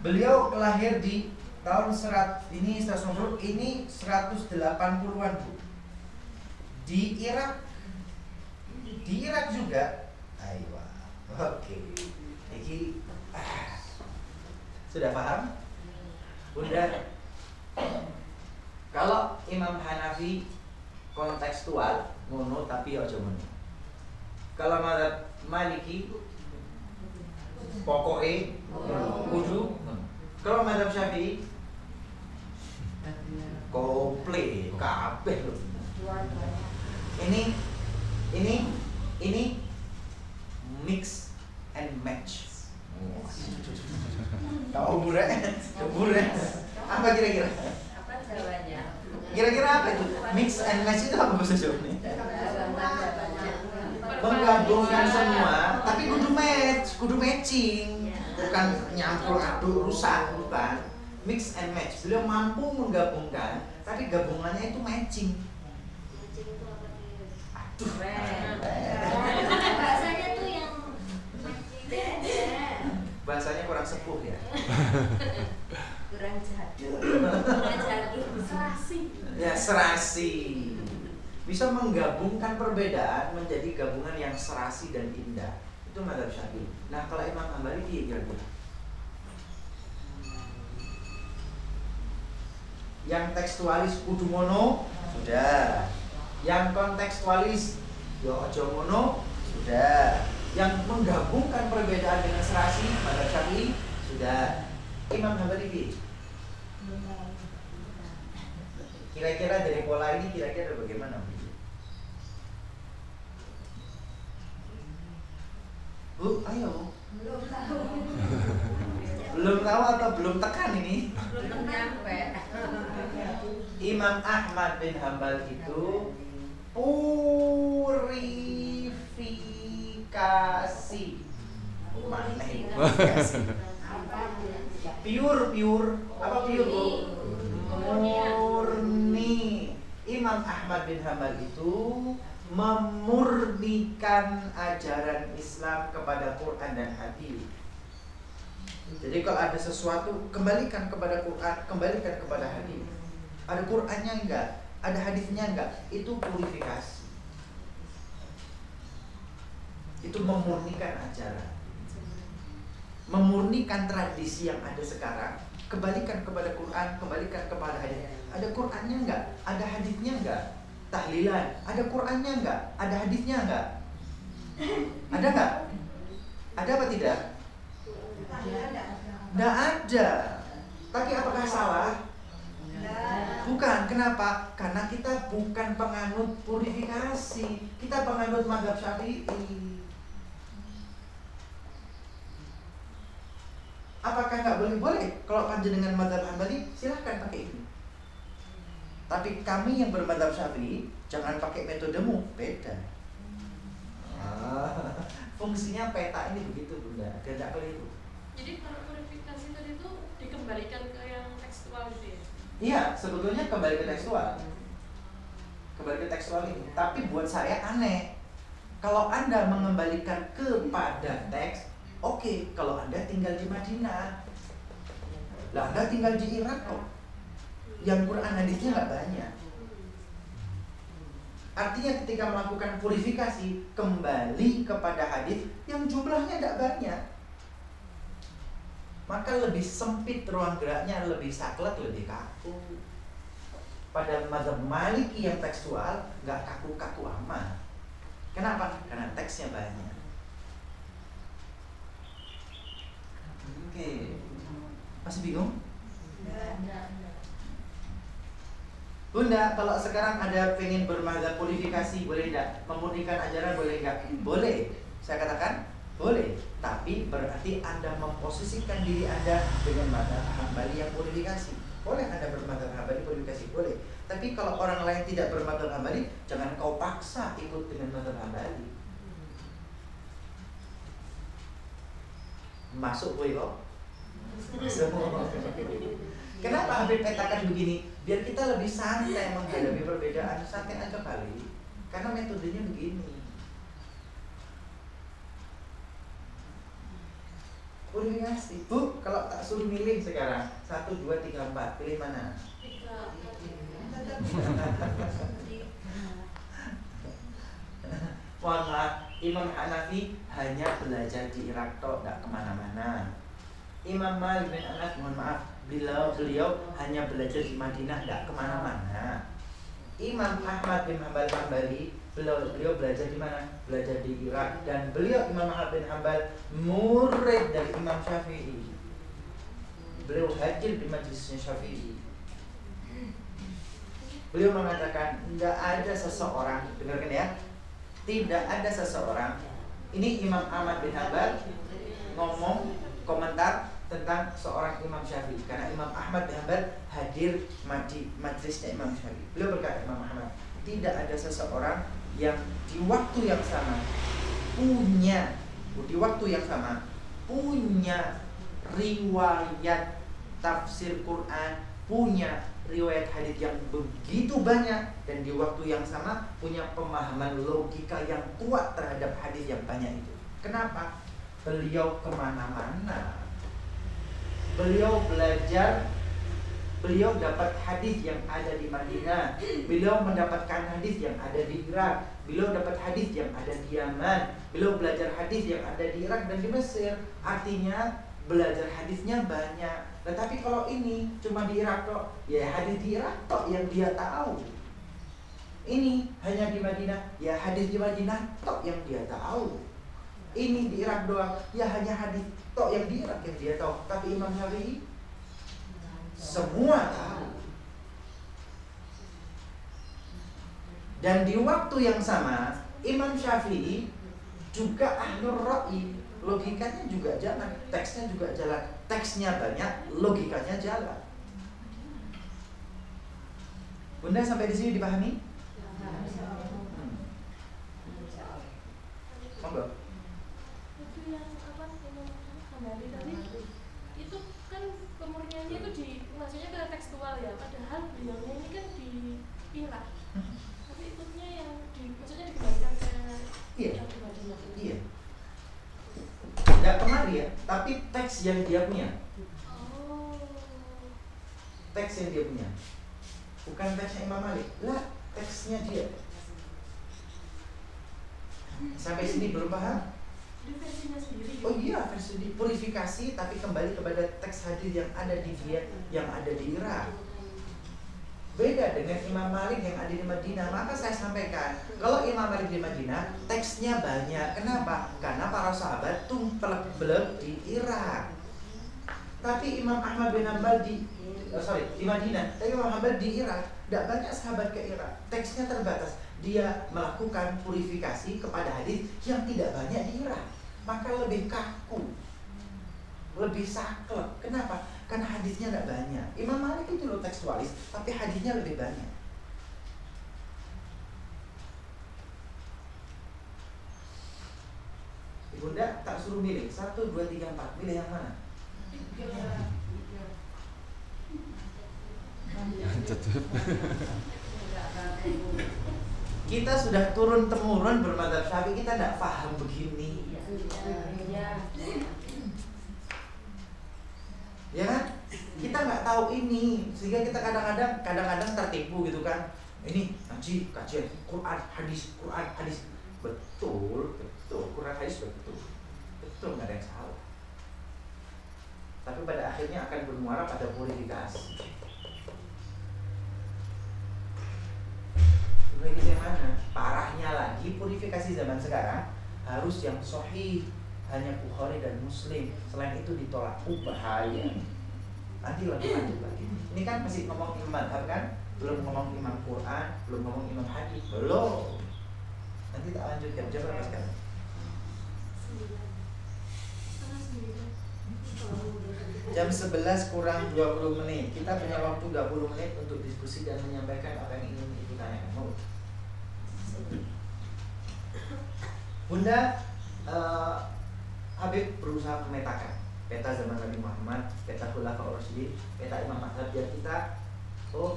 A: Beliau lahir di tahun ini 180-an Bu. Di Irak. Di Irak juga. Ayo. Oke. Iki sudah paham? Bunda. Kalau Imam Hanafi kontekstual ngono tapi aja ngono. Kalau mazhab Maliki pokoknya kudu. Kalau mazhab Syafi'i komple kabeh lho. Ini mix and match. Tahu buret. Apa kira-kira?
C: Apa jawabannya?
A: Kira-kira apa itu? Mix and match itu apa bahasa Jawanya? Menggabungkan semua, tapi kudu matching, bukan nyampur aduk rusak, bukan. Mix and match. Beliau mampu menggabungkan, tapi gabungannya itu matching. Aduh.
C: Bahasanya tuh yang
A: Bahasanya kurang sepuh ya.
C: kurang jadul. Serasi.
A: Ya, serasi. Bisa menggabungkan perbedaan menjadi gabungan yang serasi dan indah. Itu mazhab Syafi'i. Nah, kalau Imam Hambali kira-kira yang tekstualis kudu mono sudah. Yang kontekstualis yo aja mono sudah. Yang menggabungkan perbedaan dengan serasi mazhab Syafi'i sudah. Imam Hambali kira-kira dari pola ini kira-kira bagaimana? Bu, ayo. Belum tahu atau belum tekan ini?
C: Belum nyampe.
A: Imam Ahmad bin Hambal itu purifikasi. Mana ini? Pure. Apa pure, Bu? Murni. Imam Ahmad bin Hambal itu memurnikan ajaran Islam kepada Quran dan hadis. Jadi kalau ada sesuatu kembalikan kepada Quran, kembalikan kepada hadis. Ada Qurannya enggak, ada hadisnya enggak, itu purifikasi. Itu memurnikan ajaran. Memurnikan tradisi yang ada sekarang, kembalikan kepada Quran, kembalikan kepada hadis. Ada Qurannya enggak, ada hadisnya enggak? Tahlilan, ada Qurannya enggak? Ada hadisnya enggak? Ada enggak? Ada apa tidak? Enggak ada. Tapi apakah salah? Bukan. Kenapa? Karena kita bukan penganut purifikasi. Kita penganut mazhab Syafi'i. Apakah enggak boleh? Boleh. Kalau panjenengan mazhab Hambali, silahkan pakai ini. Tapi kami yang bermadzhab Syafi'i jangan pakai metodemu, beda. Fungsinya peta ini begitu, Bunda, tidak keliru.
E: Jadi kalau purifikasi tadi itu dikembalikan ke yang tekstual gitu ya?
A: Iya, sebetulnya kembali ke tekstual. Kembali ke tekstual ini. Tapi buat saya aneh. Kalau Anda mengembalikan kepada teks, oke, kalau Anda tinggal di Madinah. Lah Anda tinggal di Irak kok. Yang Quran hadisnya nggak banyak. Artinya ketika melakukan purifikasi kembali kepada hadis yang jumlahnya tidak banyak, maka lebih sempit ruang geraknya, lebih saklek, lebih kaku. Pada mazhab Maliki yang tekstual nggak kaku-kaku amat. Kenapa? Karena teksnya banyak. Oke. Masih bingung? Bunda, kalau sekarang ada pengen bermadzhab purifikasi, boleh enggak? Memurnikan ajaran, boleh enggak? Boleh. Saya katakan, boleh. Tapi berarti Anda memposisikan diri Anda dengan mazhab Hambali yang purifikasi. Boleh Anda bermadzhab Hambali purifikasi, boleh. Tapi kalau orang lain tidak bermadzhab Hambali, jangan kau paksa ikut dengan mazhab Hambali. Masuk boy kok? Semua. Kenapa Habib petakan begini? Biar kita lebih santai menghadapi perbedaan. Santai aja kali. Karena metodenya begini. Purifikasi. Bu, kalau tak suruh milih sekarang 1, 2, 3, 4, pilih mana?
E: Tiga.
A: Mohon maaf, Imam Hanafi hanya belajar di Irak toh, tidak kemana-mana. Imam Malik bin Anas, mohon maaf, beliau hanya belajar di Madinah, tidak kemana-mana. Imam Ahmad bin Hanbal Hambali, beliau belajar di mana? Belajar di Irak. Dan beliau Imam Ahmad bin Hanbal murid dari Imam Syafi'i. Beliau hadir di majelisnya Syafi'i. Beliau mengatakan tidak ada seseorang, dengarkan ya, tidak ada seseorang. Ini Imam Ahmad bin Hanbal ngomong komentar tentang seorang Imam Syafi'i, karena Imam Ahmad bin Hanbal hadir di majelisnya Imam Syafi'i. Beliau berkata, Imam Ahmad, tidak ada seseorang yang di waktu yang sama punya riwayat tafsir Quran, punya riwayat hadis yang begitu banyak, dan di waktu yang sama punya pemahaman logika yang kuat terhadap hadis yang banyak itu. Kenapa? Beliau kemana-mana, beliau belajar, beliau dapat hadis yang ada di Madinah, beliau mendapatkan hadis yang ada di Irak, beliau dapat hadis yang ada di Yaman, beliau belajar hadis yang ada di Irak dan di Mesir. Artinya belajar hadisnya banyak. Tetapi kalau ini cuma di Irak kok, ya hadis di Irak kok yang dia tahu. Ini hanya di Madinah, ya hadis di Madinah kok yang dia tahu. Ini di Irak doang, ya hanya hadis tok yang di Irak yang dia tahu. Tapi Imam Syafi'i semua tahu. Dan di waktu yang sama Imam Syafi'i juga ahlur ra'i, logikanya juga jalan, teksnya juga jalan. Teksnya banyak, logikanya jalan. Bunda sampai di sini dipahami? Monggo.
E: Itu yang apa Imam Hambali tadi itu kan pemurniannya itu di maksudnya ke tekstual ya, padahal beliaunya ini kan di Irak. Tapi ikutnya yang di maksudnya dikembalikan ke yang di Madinah.
A: Iya. Tidak kemari ya, tapi teks yang dia punya.
E: Oh.
A: Teks yang dia punya. Bukan teksnya Imam Malik. Lah, teksnya dia. Sampai sini belum paham?
E: Di versinya sendiri.
A: Oh iya, versi di purifikasi, tapi kembali kepada teks hadis yang ada di dia, yang ada di Irak. Beda dengan Imam Malik yang ada di Madinah. Maka saya sampaikan, kalau Imam Malik di Madinah, teksnya banyak. Kenapa? Karena para sahabat tumplek-blek di Irak. Tapi Imam Ahmad bin Hanbal di Madinah. Tapi Imam Hanbal di Irak. Tidak banyak sahabat ke Irak. Teksnya terbatas. Dia melakukan purifikasi kepada hadis yang tidak banyak di Irak. Maka lebih kaku, lebih saklek. Kenapa? Karena hadisnya tidak banyak. Imam Malik itu loh tekstualis, tapi hadisnya lebih banyak. Ibunda tak suruh milih 1, 2, 3, 4. Milih yang mana? Kita sudah turun temurun bermadzhab Syafi'i, kita tidak paham begini. Ya kan? Kita nggak tahu ini, sehingga kita kadang-kadang tertipu gitu kan. Ini ngaji kajian Quran hadis betul Quran hadis betul nggak ada yang salah. Tapi pada akhirnya akan bermuara pada purifikasi. Purifikasi yang mana? Parahnya lagi, purifikasi zaman sekarang harus yang sahih, hanya Bukhari dan Muslim. Selain itu ditolak. Bahaya. Nanti lebih lanjut lagi. Ini kan masih ngomong imam madhab kan? Belum ngomong imam Quran, belum ngomong imam hadis, belum. Nanti tak lanjutkan. Jam berapa sekarang?
E: 9.
A: Jam 11 kurang 20 menit. Kita punya waktu 20 menit untuk diskusi dan menyampaikan apa yang ingin Ibu tanyakan. Mau? Bunda, Habib berusaha memetakan peta zaman Nabi Muhammad, peta Khulafaur Rasyidin, peta Imam Mazhab, biar kita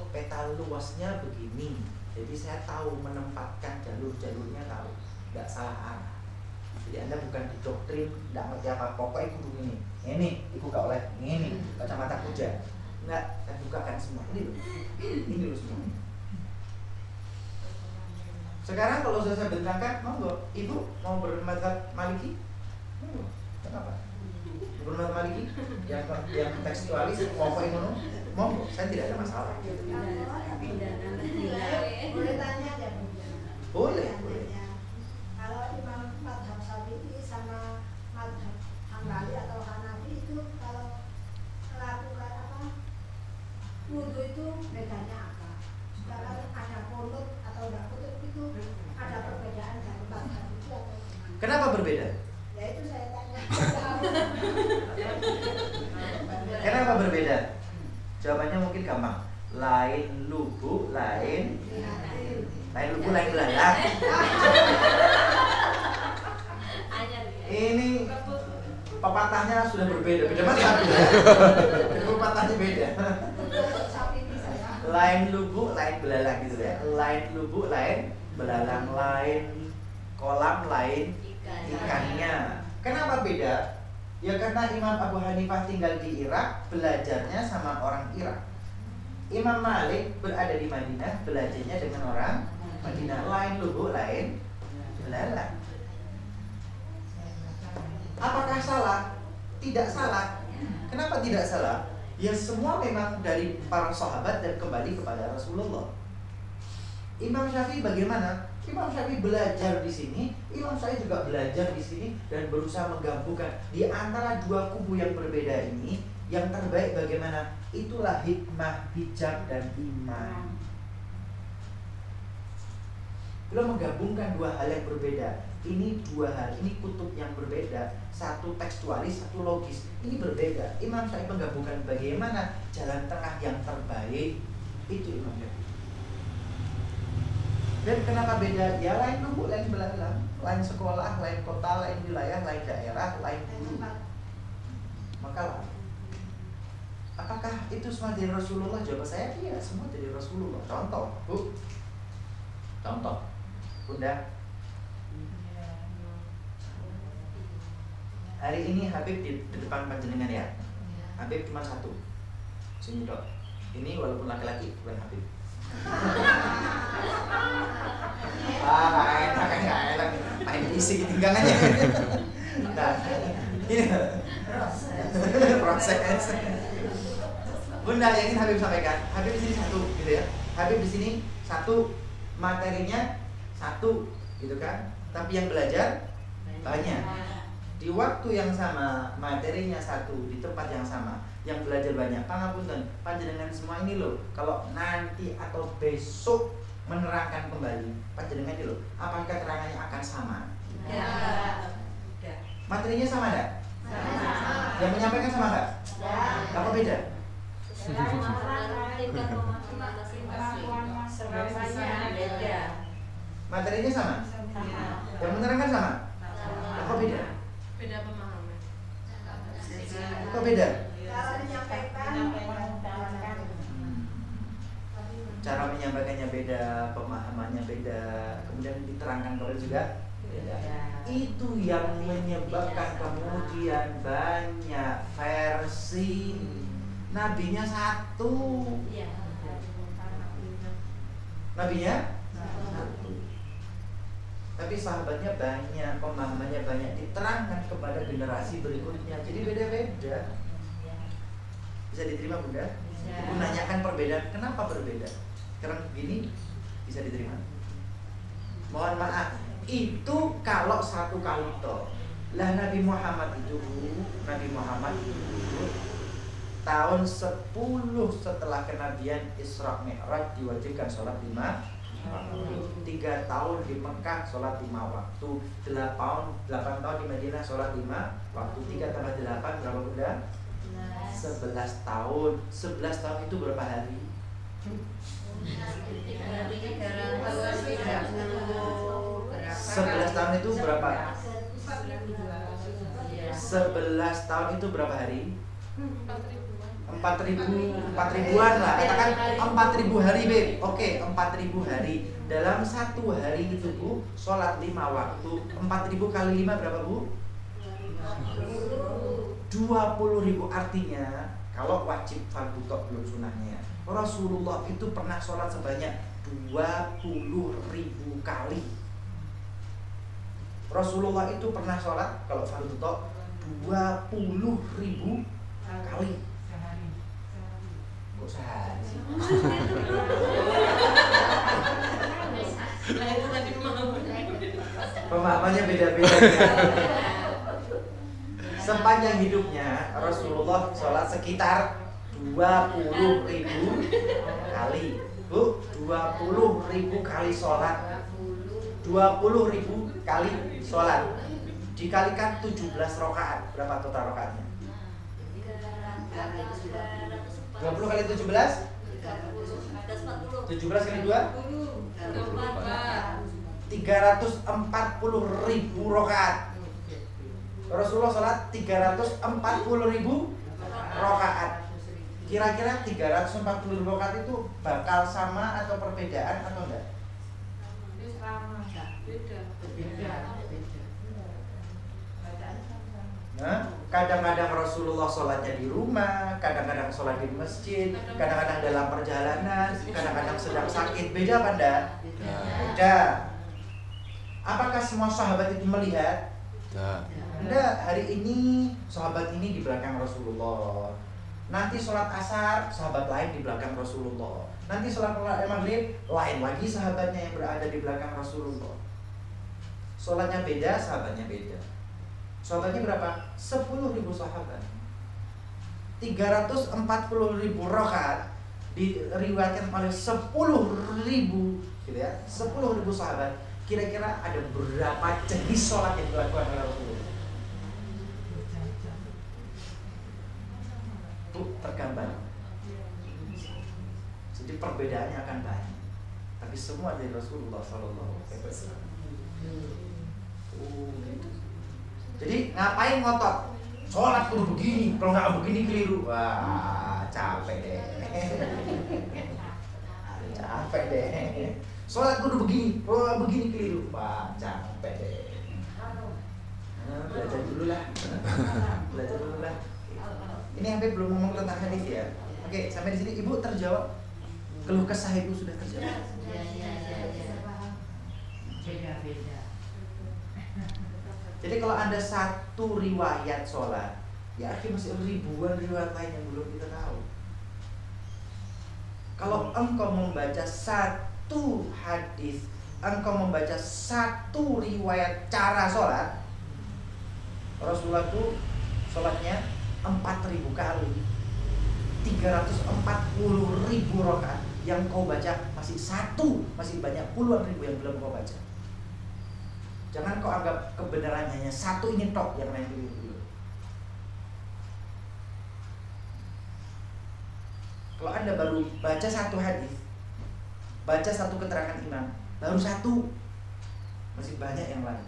A: peta luasnya begini. Jadi saya tahu menempatkan jalur-jalurnya, tahu, nggak salah arah.
F: Jadi Anda bukan didoktrin, tidak ngerti apa, pokoknya kudu ini, iku gak oleh ini, kacamata kuda. Enggak, saya bukakan semua. Ini loh semua. Sekarang kalau saya bentangkan, monggo, Ibu mau bermadzhab Maliki? Monggo, kenapa? Bermadzhab Maliki yang tekstualis, pokoknya ngono, monggo, saya tidak ada masalah.
D: Boleh tanya ya Bu?
F: Boleh.
D: Kalau imam madhab Syafi'i sama madhab Hambali atau Hanafi itu kalau melakukan apa wudu itu bedanya apa? Kalau ada kunut atau tidak kunut itu ada perbedaan dari madhab itu atau gimana?
F: Kenapa berbeda?
D: Ya itu saya tanya.
F: Kenapa berbeda? Jawabannya mungkin gampang. Lain lubu, lain lubu, lain belalang. Ini pepatahnya sudah berbeda, beda macam. Pepatahnya beda.
D: Syafi'i saya.
F: Lain lubu, lain belalang gitu ya. Lain lubu, lain belalang, lain kolam, lain ikannya. Kenapa beda? Ya karena Imam Abu Hanifah tinggal di Irak, belajarnya sama orang Irak. Imam Malik berada di Madinah, belajarnya dengan orang Madinah. Lain lubu, lain belalang. Apakah salah? Tidak salah. Kenapa tidak salah? Ya semua memang dari para sahabat dan kembali kepada Rasulullah. Imam Syafi'i bagaimana? Imam Syafi'i belajar di sini, Imam Syafi'i juga belajar di sini dan berusaha menggabungkan di antara dua kubu yang berbeda ini, yang terbaik bagaimana? Itulah hikmah, bijak dan iman. Beliau menggabungkan dua hal yang berbeda. Ini dua hal, ini kutub yang berbeda. Satu tekstualis, satu logis. Ini berbeda. Imam Syafi'i menggabungkan bagaimana jalan tengah yang terbaik. Itu Imam Syafi'i. Dan kenapa beda? Ya lain lubu, lain belalang, lain sekolah, lain kota, lain wilayah, lain daerah, lain guru. Maka apakah itu semua dari Rasulullah? Jawab saya iya, semua dari Rasulullah. Contoh, Bu. Contoh, Bunda. Hari ini Habib di depan panjenengan ya. Habib cuma satu. Sini dok. Ini walaupun laki-laki bukan Habib. Nggak enak. Main isi tinggangannya. Nah, ini proses. Bunda, yang ingin Habib sampaikan, Habib di sini satu, gitu ya. Habib di sini satu, materinya satu, gitu kan. Tapi yang belajar banyak. Di waktu yang sama, materinya satu, di tempat yang sama, yang belajar banyak. Pangapunten, panjenengan semua ini loh, kalau nanti atau besok menerangkan kembali, panjenengan ini loh, apakah keterangannya akan sama?
C: Ya.
F: Materinya sama enggak? Yang menyampaikan sama enggak? Apa beda?
C: Tingkat pemahaman masing-masing. Semuanya beda.
F: Materinya sama? Yang menerangkan sama? Apa beda?
E: Beda pemahaman.
F: Apa beda?
D: Cara menyampaikan
F: Cara menyampaikannya beda, pemahamannya beda, kemudian diterangkan kembali juga beda. Itu yang menyebabkan kemudian banyak versi. Nabinya satu. Nabinya satu. Tapi sahabatnya banyak, pemahamannya banyak, diterangkan kepada generasi berikutnya. Jadi beda-beda. Bisa diterima Bunda? Ibu nanyakan perbedaan, kenapa berbeda? Karena begini bisa diterima. Mohon maaf, itu kalau satu kali toh. Lah Nabi Muhammad itu tahun 10 setelah kenabian Isra Mi'raj diwajibkan sholat 5 waktu. 3 tahun di Mekah sholat 5 waktu. 8 tahun di Madinah sholat 5 waktu. 3 tambah 8 berapa Bunda? 11 tahun. 11 tahun itu berapa hari? 11 tahun itu berapa? 11 tahun itu berapa hari?
E: 4 ribuan.
F: 4.000-an lah, katakan 4.000 hari Beb. Oke, 4.000 hari. Dalam satu hari itu Bu, sholat 5 waktu. 4.000 kali 5 berapa Bu? 20.000. Artinya kalau wajib fardu tok belum sunahnya, Rasulullah itu pernah sholat sebanyak 20.000 kali. Rasulullah itu pernah sholat kalau fardu tok 20.000 kali. Kok sehari sih? Pemahamannya beda-beda ya. Sepanjang hidupnya Rasulullah sholat sekitar 20.000 kali. Bu, 20.000 kali sholat. 20.000 kali sholat dikalikan 17 rakaat, berapa total rakaatnya? 20 kali 17? 17 kali 2? 340.000 rakaat. Rasulullah sholat 340.000 rakaat. Kira-kira 340.000 rakaat itu bakal sama atau perbedaan atau enggak? Nah, kadang-kadang Rasulullah sholatnya di rumah, kadang-kadang sholat di masjid, kadang-kadang dalam perjalanan, kadang-kadang sedang sakit. Beda apa enggak? Beda. Apakah semua sahabat itu melihat? Enggak. Hari ini sahabat ini di belakang Rasulullah. Nanti sholat asar, sahabat lain di belakang Rasulullah. Nanti sholat maghrib, lain lagi sahabatnya yang berada di belakang Rasulullah. Sholatnya beda, sahabatnya beda. Sahabatnya berapa? 10.000 sahabat. 340.000 rakaat diriwayatkan oleh 10.000 gitu ya. 10.000 sahabat. Kira-kira ada berapa jenis sholat yang dilakukan oleh Rasulullah? Itu tergambar. Jadi perbedaannya akan banyak. Tapi semua dari Rasulullah Sallallahu Alaihi Wasallam. Gitu. Jadi ngapain ngotot? Sholat kudu begini, kalau nggak begini keliru. Wah, capek deh. Capek deh. Sholat kudu begini, kalau begini keliru. Wah, capek deh. Belajar dulu lah. Belajar dulu lah. Ini sampai belum ngomong tentang hadis ya. Oke, sampai di sini Ibu terjawab. Keluh kesah Ibu sudah terjawab.
C: Beda-beda.
F: Jadi kalau ada satu riwayat sholat, ya artinya masih ribuan riwayat lain yang belum kita tahu. Kalau engkau membaca satu hadis, engkau membaca satu riwayat cara sholat, Rasulullah itu sholatnya 4.000 kali, 340.000 rakaat. Yang kau baca masih satu, masih banyak puluhan ribu yang belum kau baca. Jangan kau anggap kebenarannya hanya satu ini tok, yang lain dulu. Kalau Anda baru baca satu hadis, baca satu keterangan imam, baru satu, masih banyak yang lain.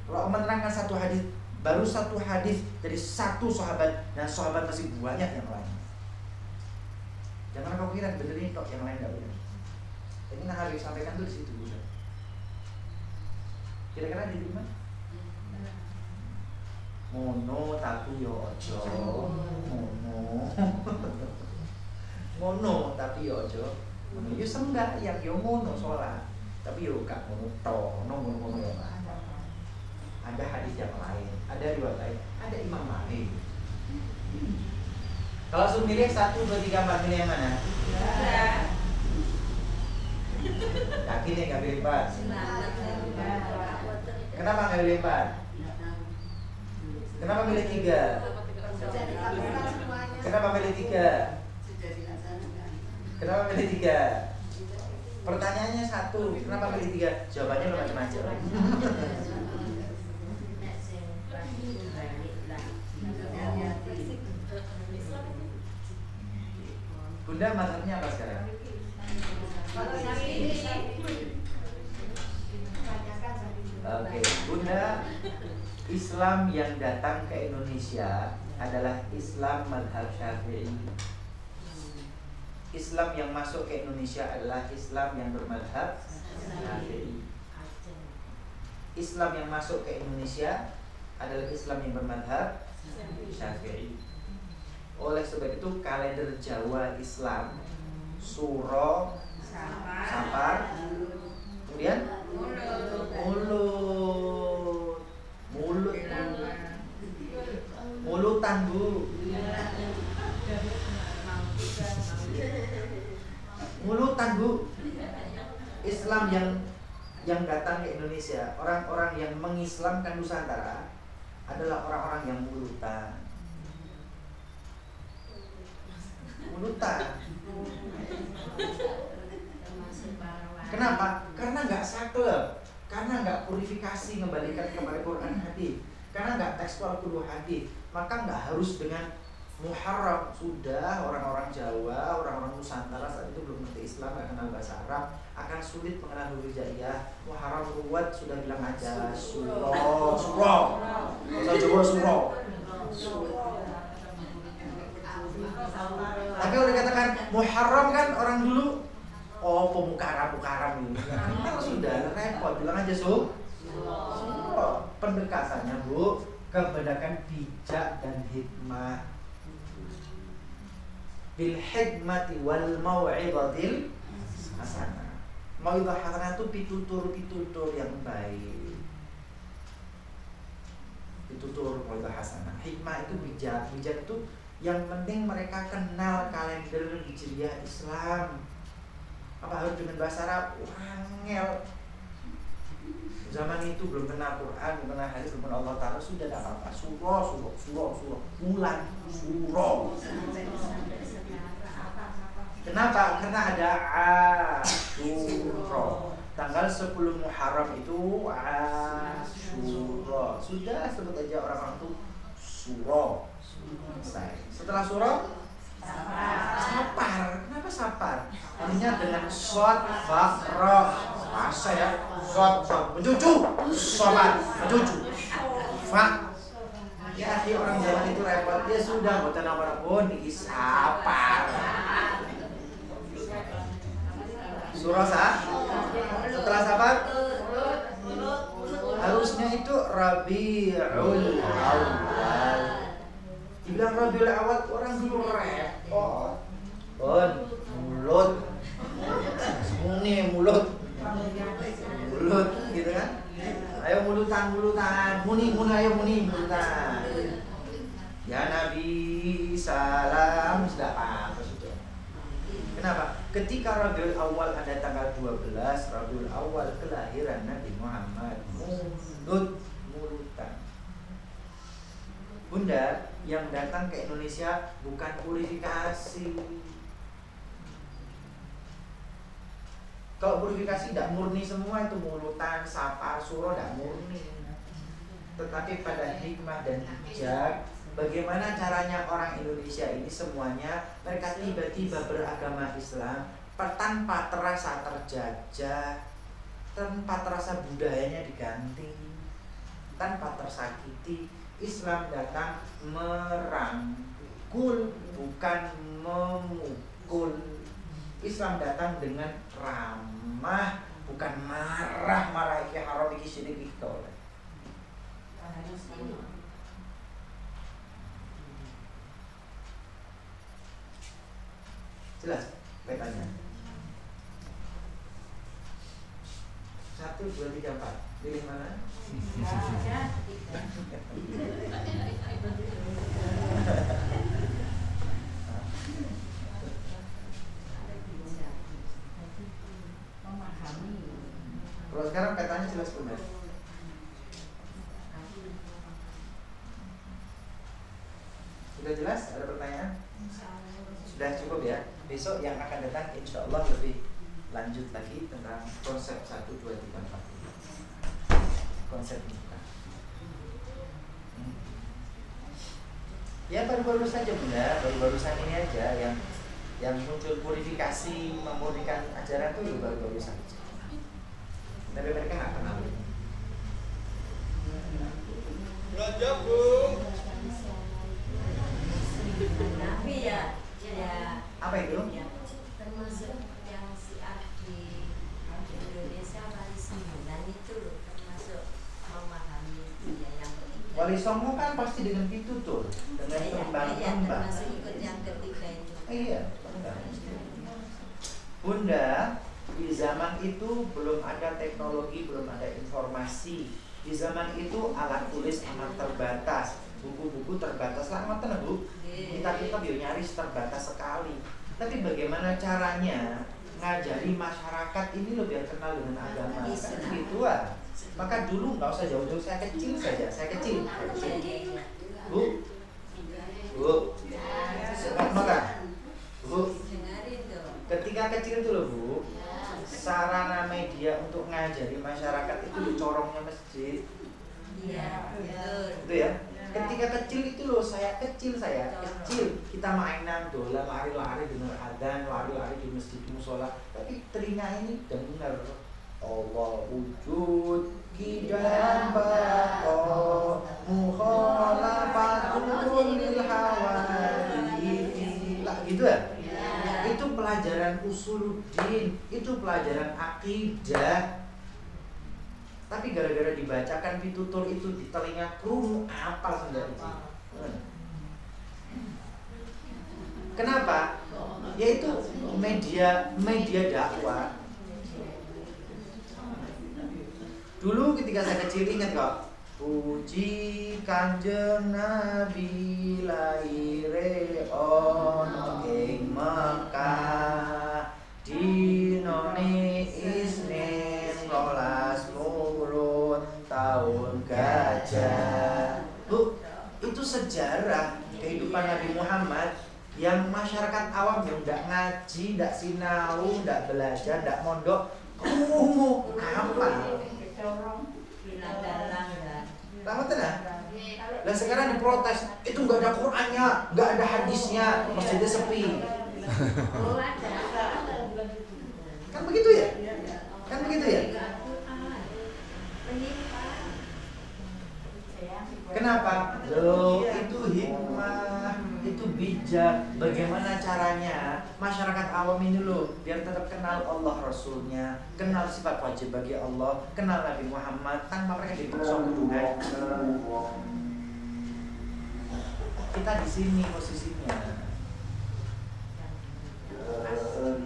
F: Kalau menerangkan satu hadis, baru satu hadis dari satu sahabat, dan sahabat masih banyak yang lain. Jangan kau kira benar ini tok, yang lain tidak benar. Ini yang harus disampaikan tuh di situ. Kira-kira di mana? Mono tapi yo ojo. Mono tapi yo ojo. Mono yo sembah yang yo mono sholat. Tapi yo gak mono to, mono yang ada. Ada hadis yang lain, ada riwayat lain, ada imam lain. Kalau suruh milih 1, 2, 3, 4, milih yang mana? Yakin ya gak pilih 4? Kenapa nggak pilih 4? Kenapa pilih 3? Kenapa pilih 3? Kenapa pilih 3? Pertanyaannya 1, kenapa pilih 3? Jawabannya macam-macam. Bunda mazhabnya apa sekarang? Oke, Bunda, Islam yang datang ke Indonesia adalah Islam madhab Syafi'i. Islam yang masuk ke Indonesia adalah Islam yang bermadhab Syafi'i. Islam yang masuk ke Indonesia adalah Islam yang bermadhab Syafi'i. Oleh sebab itu kalender Jawa Islam Suro, Safar, kemudian Mulutan Bu. Mulutan Bu. Islam yang datang ke Indonesia, orang-orang yang mengislamkan Nusantara adalah orang-orang yang mulutan. Kenapa? Karena nggak saklek, karena nggak purifikasi kembalikan kepada Quran hadis, karena nggak tekstual kudu hadis, maka nggak harus dengan Muharram. Sudah orang-orang Jawa, orang-orang Nusantara saat itu belum mengerti Islam, nggak kenal bahasa Arab, akan sulit mengenal huruf hijaiyah. Muharram ruwet, sudah bilang aja suro. Bahasa Jawa suro. Tapi kalau dikatakan Muharram kan orang dulu, oh pemukaram ini. Nah, sudah repot, bilang aja suro. Pendekatannya Bu, kebedakan bijak dan hikmah. Bil hikmati wal mau'izatil hasanah. Mau'izah hasanah itu pitutur yang baik. Pitutur mau'izah hasanah. Hikmah itu bijak. Bijak itu yang penting mereka kenal kalender Hijriah Islam. Apa harus dengan bahasa Arab? Angel. Zaman itu belum kenal Quran, belum kenal hadis, belum kenal Allah Ta'ala, sudah tidak apa-apa. Surah, bulan, surah. Kenapa? Karena ada Asyura. Tanggal 10 Muharram itu Asyura. Sudah sebut aja orang-orang itu surah. Setelah surah Sapar. Kenapa sapar? Artinya dengan shod, fakro, masa ya, shod, mencucu, sholat, mencucu, fak. Ya, akhirnya orang zaman itu repot. Dia sudah bukan apa-apa di sapar. Surah sah. Setelah sapar, harusnya itu Rabiul Awal. Dibilang Rabiul Awal orang dulu repot. Mulut gitu kan. Ayo mulutan, muni ayo mulutan. Ya Nabi salam, sudah apa sudah. Kenapa? Ketika Rabiul Awal ada tanggal 12 Rabiul Awal kelahiran Nabi Muhammad, mulutan. Bunda, yang datang ke Indonesia bukan purifikasi. Kalau purifikasi tidak murni semua, itu mulutan, sapa, surah tidak murni. Tetapi pada hikmah dan bijak, bagaimana caranya orang Indonesia ini semuanya mereka tiba-tiba beragama Islam tanpa terasa terjajah, tanpa terasa budayanya diganti, tanpa tersakiti. Islam datang merangkul, bukan memukul. Islam datang dengan ramah, bukan marah iki haram iki syirik iki toleh. Jelas petanya. 1, 2, 3, 4. Pilih mana? Kalau sekarang petanya jelas benar. Sudah jelas? Ada pertanyaan? Sudah cukup ya. Besok yang akan datang insya Allah lebih lanjut lagi tentang konsep 1, 2, 3, 4. Konsep muka. Ya baru-baru saja Bunda, baru-barusan ini aja yang muncul purifikasi, memurnikan ajaran itu baru-baru saja. Tapi mereka nggak kenal.
B: Belajar, Bu.
F: Apa itu?
C: Ya, termasuk yang siar di Indonesia wali 9 itu loh, termasuk memahami dia yang ketiga.
F: Wali Songo kan pasti dengan pitutur, dengan kembang-kembang.
C: Termasuk ikut yang ketiga itu.
F: Iya, Bunda, di zaman itu belum ada teknologi, belum ada informasi. Di zaman itu alat tulis amat terbatas, buku-buku terbatas lah, ngoten Bu. Kitab-kitab yo nyaris terbatas sekali. Tapi bagaimana caranya ngajari masyarakat ini lo biar kenal dengan agama kan gitu ah. Maka dulu nggak usah jauh-jauh, saya kecil saja, saya kecil. Bu, makan. Bu, ketika kecil itu loh Bu, sarana media untuk ngajari masyarakat itu di corongnya masjid.
C: Iya, betul.
F: Gitu ya. Ketika kecil itu loh, saya kecil, kita mainan dolan, lari-lari dengar adzan, lari-lari di masjid musola, tapi telinga ini dengar Allah wujud kidan bako mukhalafatul lil hawadith gitu ya. Itu pelajaran usuluddin, itu pelajaran akidah. Tapi gara-gara dibacakan pitutur itu di telinga krungu apal sendiri. Kenapa? Yaitu media dakwah. Dulu ketika saya kecil ingat kok, puji Kanjeng Nabi laire ono ing Mekah dinone Isnin rolas murut tahun gajah. Bu, itu sejarah kehidupan Nabi Muhammad yang masyarakat awam yang tidak ngaji, tidak sinau, tidak belajar, tidak mondok, krungu apa? Lama tenang. Dan sekarang diprotes, itu nggak ada Qur'annya, nggak ada hadisnya, masjidnya sepi.
C: Oh, ada.
F: Kan begitu ya? Kan begitu ya? Kenapa? Loh, itu hikmah, itu bijak. Bagaimana caranya masyarakat awam ini loh biar tetap kenal Allah Rasulnya, kenal sifat wajib bagi Allah, kenal Nabi Muhammad tanpa mereka dipaksa dengan. Kita di sini posisinya.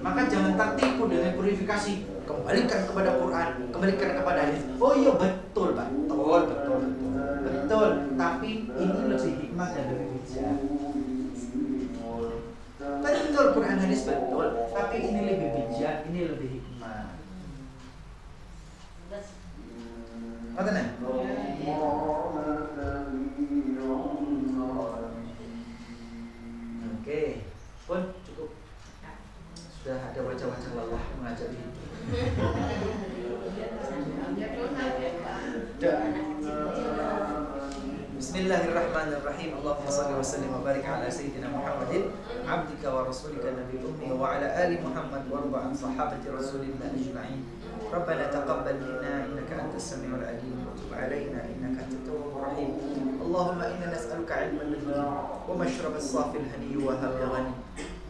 F: Maka jangan tertipu dengan purifikasi. Kembalikan kepada Quran, kembalikan kepada hadis. Oh iya betul Pak, betul. Tapi ini lebih hikmah dan lebih bijak. Betul Quran hadis betul, tapi ini lebih bijak, ini lebih hikmah. Ngerti nih? Oke, pun cukup. Sudah ada wajah-wajah lelah mengajar itu. Bismillahirrahmanirrahim. Allahumma shalli wa sallim wa barik ala sayyidina Muhammadin abdika wa rasulika nabiyil ummi wa ala ali Muhammad wa arba' an sahabati rasulillah ajma'in. Rabbana taqabbal minna innaka antas samiul alim wa tub alaina innaka antat tawwabur rahim. Allahumma inna nas'aluka 'ilman nafi' wa mashraban safil hani wa habla ghani.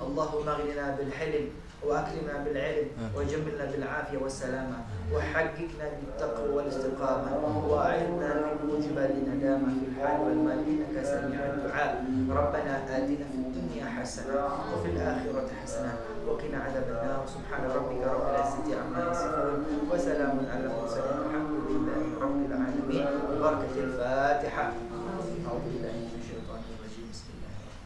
F: Allahumma aghnina bil hilm وأكرمنا بالعلم وجملنا بالعافية والسلامة وحققنا بالتقوى والاستقامة وأعذنا من موجبات الندامة في الحال والمال إنك سميع الدعاء. ربنا آتنا في الدنيا حسنة وفي الآخرة حسنة وقنا عذاب النار. سبحان ربك رب العزة عما يصفون وسلام على المرسلين والحمد لله رب العالمين. ببركة الفاتحة. أعوذ بالله من الشيطان الرجيم. بسم الله الرحمن الرحيم.